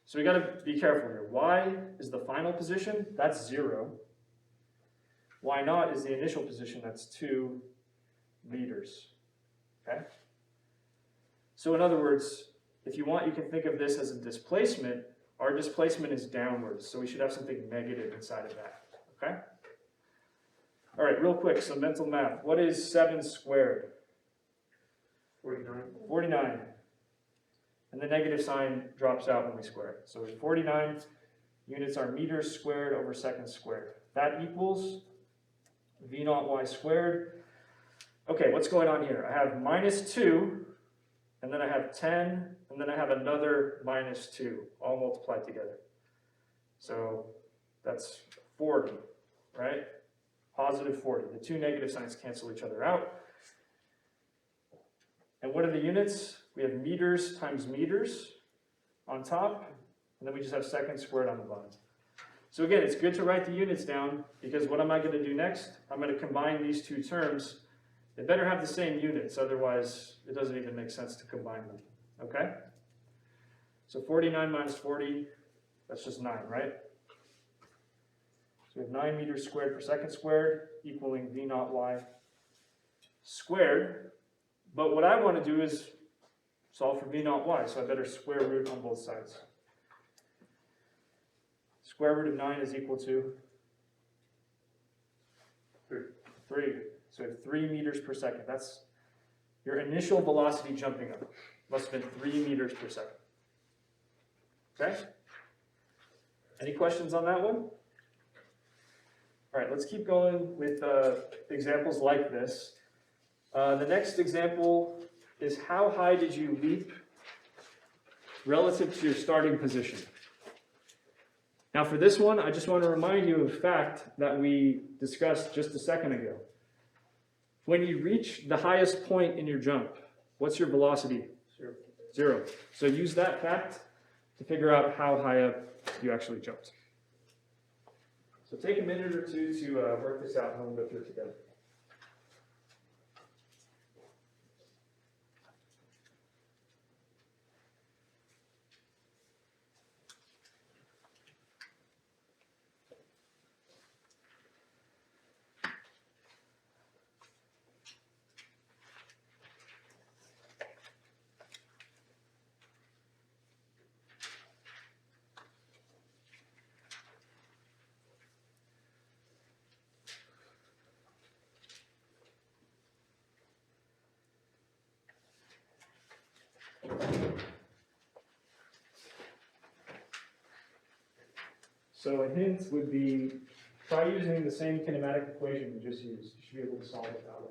So we got to be careful here. Y is the final position, that's 0. Y naught is the initial position, that's 2 meters. Okay? So in other words, if you want, you can think of this as a displacement. Our displacement is downwards, so we should have something negative inside of that. Okay? All right, real quick, some mental math. What is 7 squared? 49. 49. And the negative sign drops out when we square it. So it's 49 units are meters squared over seconds squared. That equals v naught y squared. Okay, what's going on here? I have minus 2, and then I have 10, and then I have another minus 2, all multiplied together. So that's 40, right? Positive 40. The two negative signs cancel each other out. And what are the units? We have meters times meters on top, and then we just have seconds squared on the bottom. So again, it's good to write the units down, because what am I going to do next? I'm going to combine these two terms. They better have the same units, otherwise it doesn't even make sense to combine them, okay? So 49 minus 40, that's just 9, right? So we have 9 meters squared per second squared, equaling v naught y squared. But what I want to do is solve for v naught y, so I better square root on both sides. Square root of 9 is equal to 3. So we have 3 meters per second. That's your initial velocity jumping up. Must have been 3 meters per second. Okay? Any questions on that one? All right, let's keep going with examples like this. The next example is, how high did you leap relative to your starting position? Now for this one, I just want to remind you of a fact that we discussed just a second ago. When you reach the highest point in your jump, what's your velocity? 0. 0. So use that fact to figure out how high up you actually jumped. So take a minute or two to work this out, and then we'll go through it together. So a hint would be, try using the same kinematic equation we just used. You should be able to solve it that way.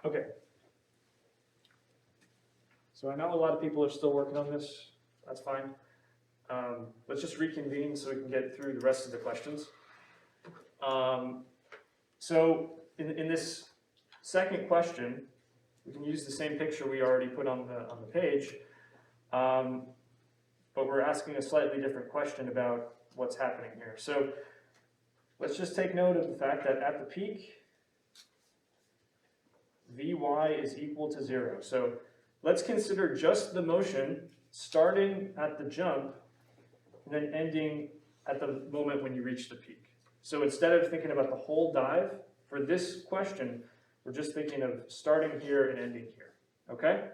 Okay. So I know a lot of people are still working on this. That's fine. Let's just reconvene so we can get through the rest of the questions. So in this second question, we can use the same picture we already put on the page, but we're asking a slightly different question about what's happening here. So let's just take note of the fact that at the peak, Vy is equal to 0. So let's consider just the motion starting at the jump and then ending at the moment when you reach the peak. So instead of thinking about the whole dive, for this question, we're just thinking of starting here and ending here, okay?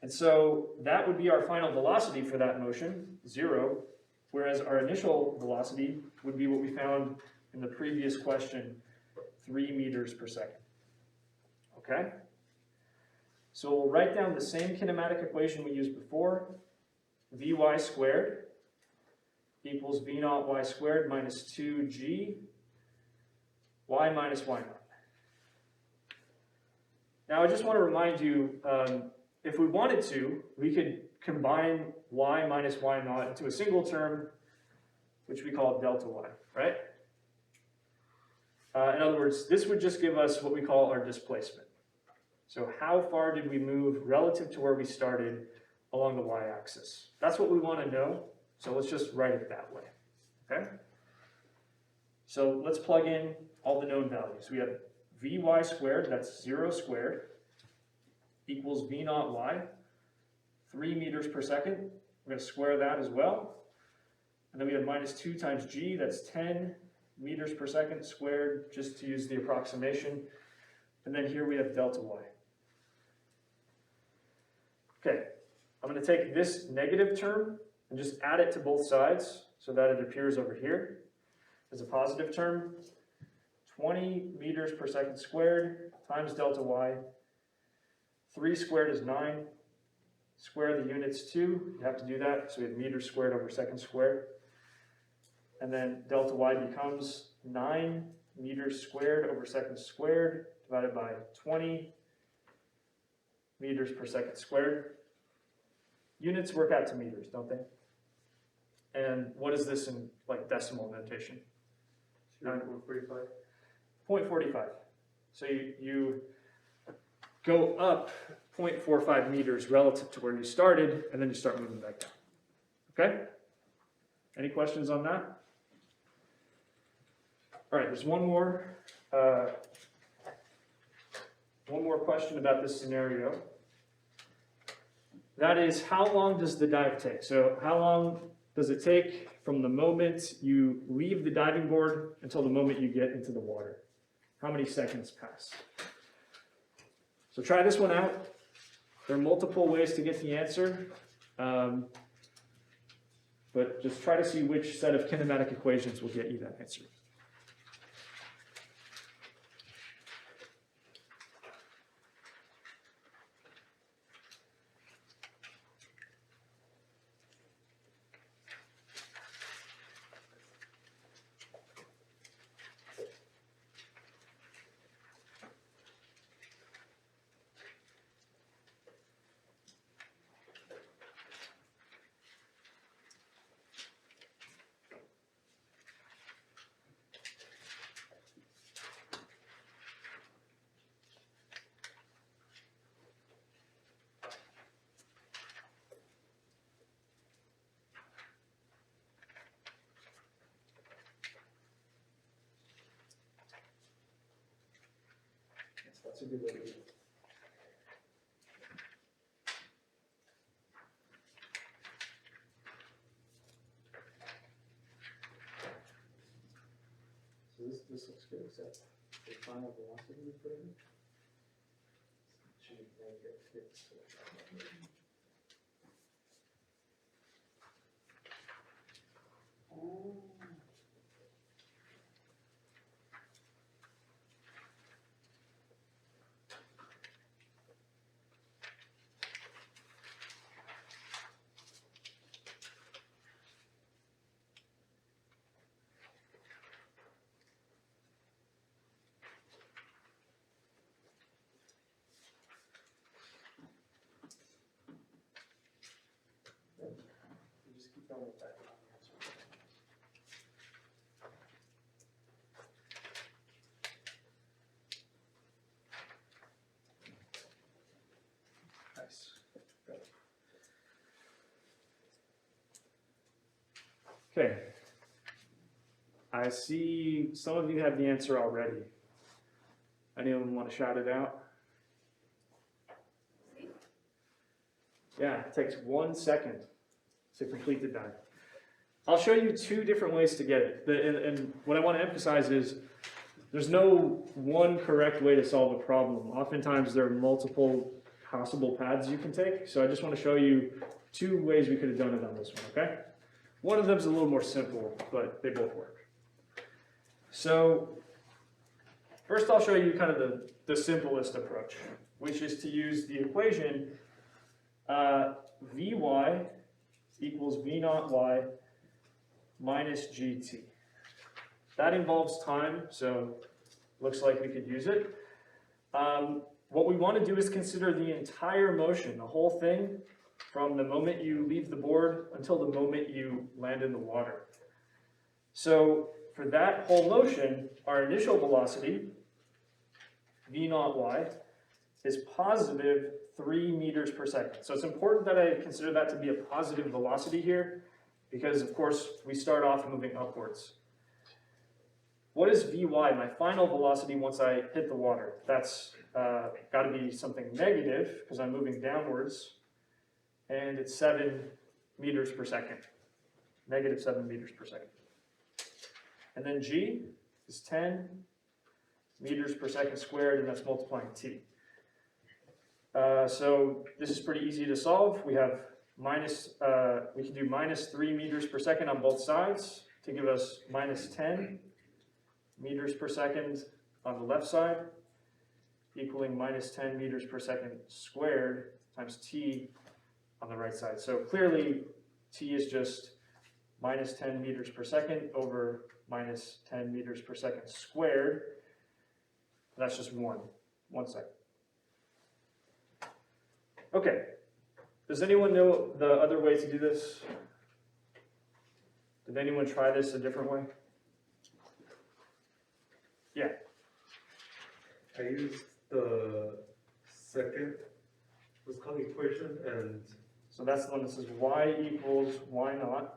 And so that would be our final velocity for that motion, 0, whereas our initial velocity would be what we found in the previous question, 3 meters per second. Okay? So we'll write down the same kinematic equation we used before, Vy squared equals V naught y squared minus 2g y minus y naught. Now I just want to remind you, if we wanted to, we could combine y minus y naught into a single term, which we call delta y, right? In other words, this would just give us what we call our displacement. So how far did we move relative to where we started along the y-axis? That's what we want to know, so let's just write it that way, okay? So let's plug in all the known values. We have Vy squared, that's 0 squared, equals V naught y, 3 meters per second. We're going to square that as well. And then we have minus 2 times g, that's 10 meters per second squared, just to use the approximation. And then here we have delta y. Okay, I'm going to take this negative term and just add it to both sides so that it appears over here as a positive term. 20 meters per second squared times delta y. 3 squared is 9. Square the units 2, you have to do that, so we have meters squared over second squared. And then delta y becomes 9 meters squared over second squared divided by 20 meters per second squared. Units work out to meters, don't they? And what is this in like decimal notation? 0.45. 0.45. So you go up 0.45 meters relative to where you started, and then you start moving back down. Okay? Any questions on that? All right, there's one more question about this scenario. That is, how long does the dive take? So how long does it take from the moment you leave the diving board until the moment you get into the water? How many seconds pass? So try this one out. There are multiple ways to get the answer, but just try to see which set of kinematic equations will get you that answer. That's a good way to do it. So this looks good, except the final velocity we put in should be negative. You just keep going with that. Nice. Good. Okay. I see some of you have the answer already. Anyone want to shout it out? Yeah, it takes 1 second to complete the dive. I'll show you 2 different ways to get it. And what I want to emphasize is there's no one correct way to solve a problem. Oftentimes there are multiple possible paths you can take. So I just want to show you two ways we could have done it on this one, okay? One of them is a little more simple, but they both work. So first I'll show you kind of the simplest approach, which is to use the equation Vy equals V naught y minus GT. That involves time, so looks like we could use it. What we want to do is consider the entire motion, the whole thing, from the moment you leave the board until the moment you land in the water. So for that whole motion, our initial velocity, V naught y, is positive 3 meters per second. So it's important that I consider that to be a positive velocity here, because of course we start off moving upwards. What is Vy, my final velocity once I hit the water? That's got to be something negative, because I'm moving downwards, and it's 7 meters per second, negative 7 meters per second. And then G is 10 meters per second squared, and that's multiplying T. So this is pretty easy to solve. We have we can do minus 3 meters per second on both sides to give us minus 10 meters per second on the left side, equaling minus 10 meters per second squared times T on the right side. So clearly T is just minus 10 meters per second over minus 10 meters per second squared. That's just one second. Okay, does anyone know the other way to do this? Did anyone try this a different way? Yeah. I used the second, what's called equation, and So that's the one that says y equals y naught.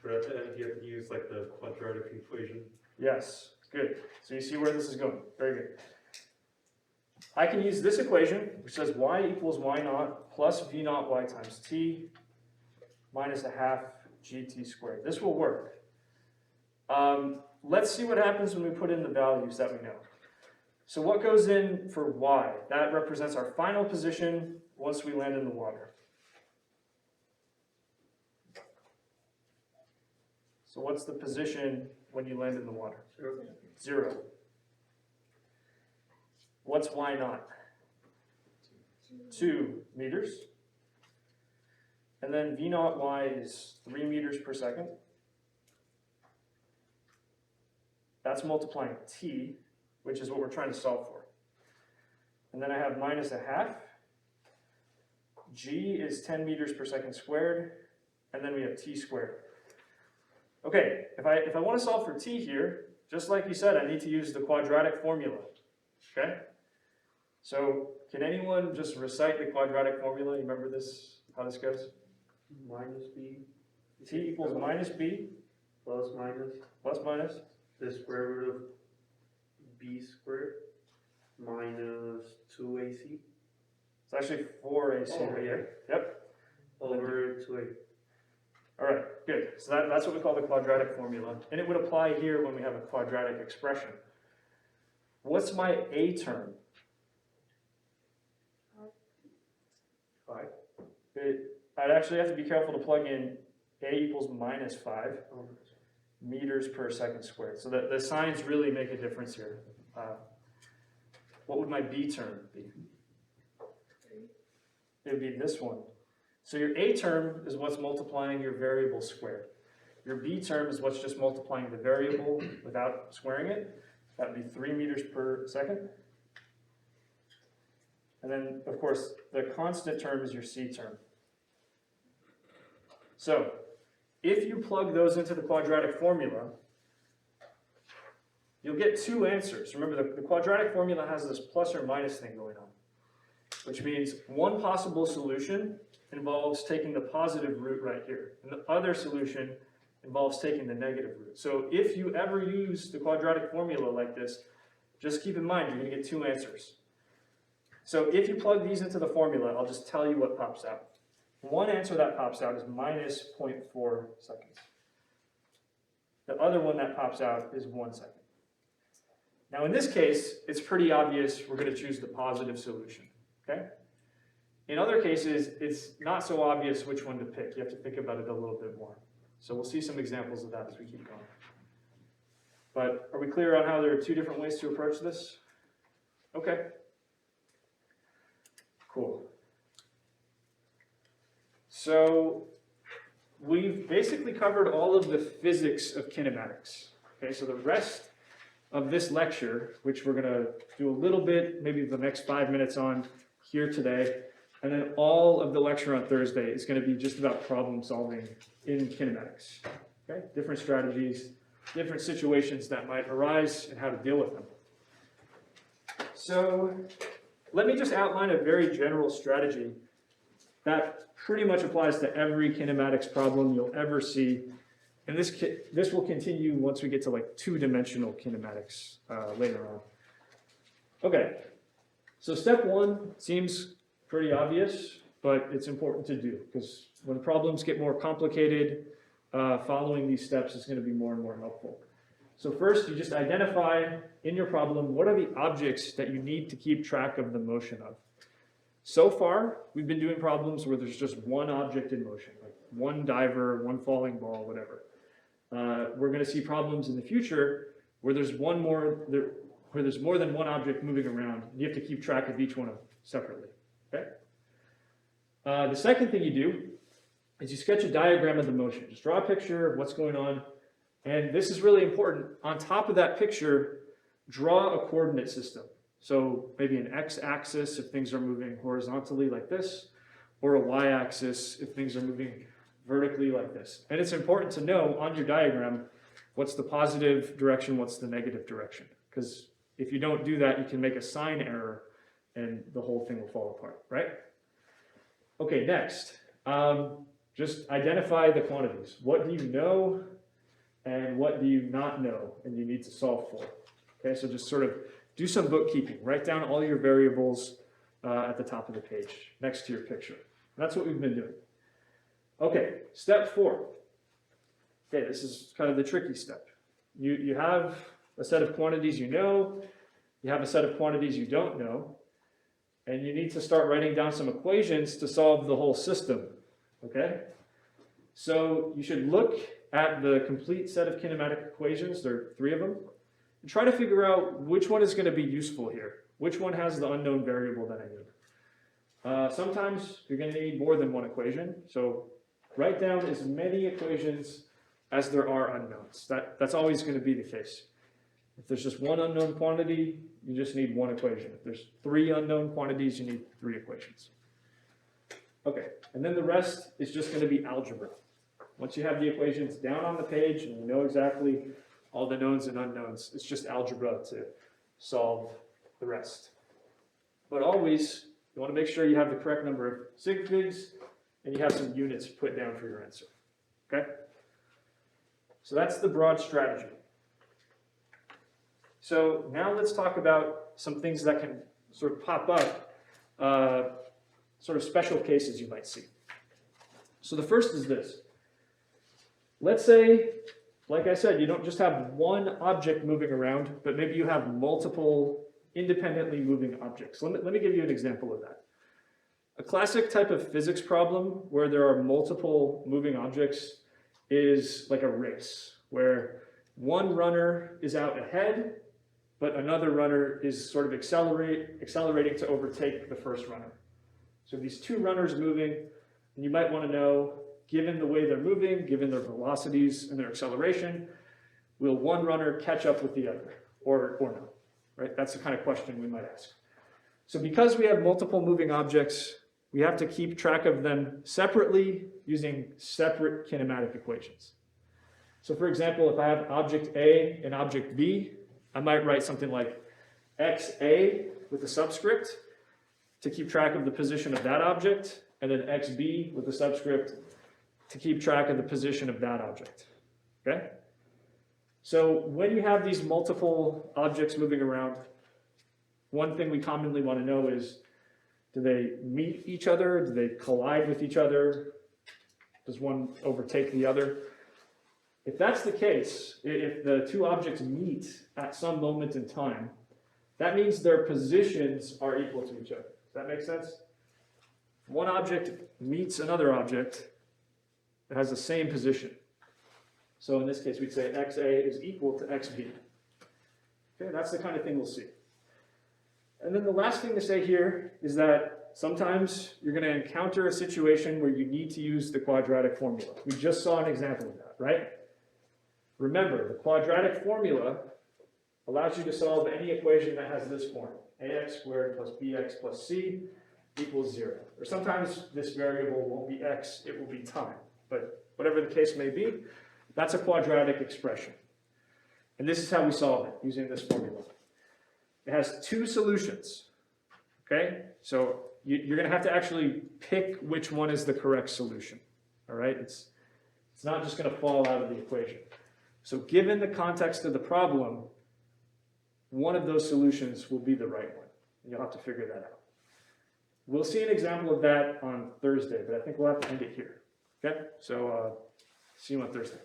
but at the end you have to use like the quadratic equation. Yes, good. So you see where this is going. Very good. I can use this equation, which says y equals y naught plus v naught y times t minus a half gt squared. This will work. Let's see what happens when we put in the values that we know. So what goes in for y? That represents our final position once we land in the water. So what's the position when you land in the water? 0. What's y naught? 2 meters. And then v naught y is 3 meters per second. That's multiplying t, which is what we're trying to solve for. And then I have minus a half. G is 10 meters per second squared. And then we have t squared. Okay, if I want to solve for t here, just like you said, I need to use the quadratic formula. Okay? So can anyone just recite the quadratic formula? You remember this, how this goes? Minus b T equals minus b plus minus plus minus. the square root of b squared minus 2ac It's actually 4ac Oh, right yeah. here. Yep. over 2a. All right, good. So that's what we call the quadratic formula. And it would apply here when we have a quadratic expression. What's my a term? 5. I'd actually have to be careful to plug in a equals minus 5 meters per second squared. So the signs really make a difference here. What would my b term be? It would be this one. So your a term is what's multiplying your variable squared. Your b term is what's just multiplying the variable without squaring it. That would be 3 meters per second. And then, of course, the constant term is your c term. So, if you plug those into the quadratic formula, you'll get two answers. Remember, the quadratic formula has this plus or minus thing going on, which means one possible solution involves taking the positive root right here, and the other solution involves taking the negative root. So if you ever use the quadratic formula like this, just keep in mind you're going to get two answers. So if you plug these into the formula, I'll just tell you what pops out. One answer that pops out is minus 0.4 seconds. The other one that pops out is 1 second. Now in this case, it's pretty obvious we're going to choose the positive solution, okay? In other cases, it's not so obvious which one to pick. You have to think about it a little bit more. So we'll see some examples of that as we keep going. But are we clear on how there are two different ways to approach this? Okay. Cool. So we've basically covered all of the physics of kinematics. Okay, so the rest of this lecture, which we're going to do a little bit, maybe the next 5 minutes on here today, and then all of the lecture on Thursday is going to be just about problem solving in kinematics. Okay, different strategies, different situations that might arise and how to deal with them. So let me just outline a very general strategy that pretty much applies to every kinematics problem you'll ever see. And this will continue once we get to like two-dimensional kinematics later on. Okay, so step one seems pretty obvious, but it's important to do because when problems get more complicated, following these steps is going to be more and more helpful. So first, you just identify in your problem, what are the objects that you need to keep track of the motion of? So far, we've been doing problems where there's just one object in motion, like one diver, one falling ball, whatever. We're going to see problems in the future where there's more than one object moving around. You have to keep track of each one of them separately. Okay. The second thing you do is you sketch a diagram of the motion. Just draw a picture of what's going on. And this is really important. On top of that picture, draw a coordinate system. So maybe an x-axis if things are moving horizontally like this, or a y-axis if things are moving vertically like this. And it's important to know on your diagram what's the positive direction, what's the negative direction. Because if you don't do that, you can make a sign error and the whole thing will fall apart, right? Okay, next, just identify the quantities. What do you know and what do you not know and you need to solve for? Okay, so just sort of do some bookkeeping. Write down all your variables at the top of the page next to your picture. That's what we've been doing. Okay, step 4. Okay, this is kind of the tricky step. You have a set of quantities you know, you have a set of quantities you don't know, and you need to start writing down some equations to solve the whole system, okay? So you should look at the complete set of kinematic equations, there are 3 of them, and try to figure out which one is going to be useful here, which one has the unknown variable that I need. Sometimes you're going to need more than one equation, so write down as many equations as there are unknowns. That's always going to be the case. If there's just one unknown quantity, you just need one equation. If there's 3 unknown quantities, you need 3 equations. Okay, and then the rest is just going to be algebra. Once you have the equations down on the page and you know exactly all the knowns and unknowns, it's just algebra to solve the rest. But always, you want to make sure you have the correct number of sig figs and you have some units put down for your answer. Okay? So that's the broad strategy. So now let's talk about some things that can sort of pop up, sort of special cases you might see. So the first is this. Let's say, like I said, you don't just have one object moving around, but maybe you have multiple independently moving objects. Let me give you an example of that. A classic type of physics problem where there are multiple moving objects is like a race, where one runner is out ahead, but another runner is sort of accelerating to overtake the first runner. So these 2 runners moving, and you might want to know, given the way they're moving, given their velocities and their acceleration, will one runner catch up with the other, or no? Right? That's the kind of question we might ask. So because we have multiple moving objects, we have to keep track of them separately using separate kinematic equations. So for example, if I have object A and object B, I might write something like XA with a subscript to keep track of the position of that object, and then XB with a subscript to keep track of the position of that object. Okay? So when you have these multiple objects moving around, one thing we commonly want to know is, do they meet each other? Do they collide with each other? Does one overtake the other? If that's the case, if the 2 objects meet at some moment in time, that means their positions are equal to each other. Does that make sense? one object meets another object that has the same position. So in this case, we'd say XA is equal to XB. Okay, that's the kind of thing we'll see. And then the last thing to say here is that sometimes you're going to encounter a situation where you need to use the quadratic formula. We just saw an example of that, right? Remember, the quadratic formula allows you to solve any equation that has this form. Ax squared plus bx plus c equals 0. Or sometimes this variable won't be x, it will be time. But whatever the case may be, that's a quadratic expression. And this is how we solve it, using this formula. It has two solutions, okay? So you're going to have to actually pick which one is the correct solution, all right? It's not just going to fall out of the equation. So given the context of the problem, one of those solutions will be the right one. And you'll have to figure that out. We'll see an example of that on Thursday, but I think we'll have to end it here, okay? So see you on Thursday.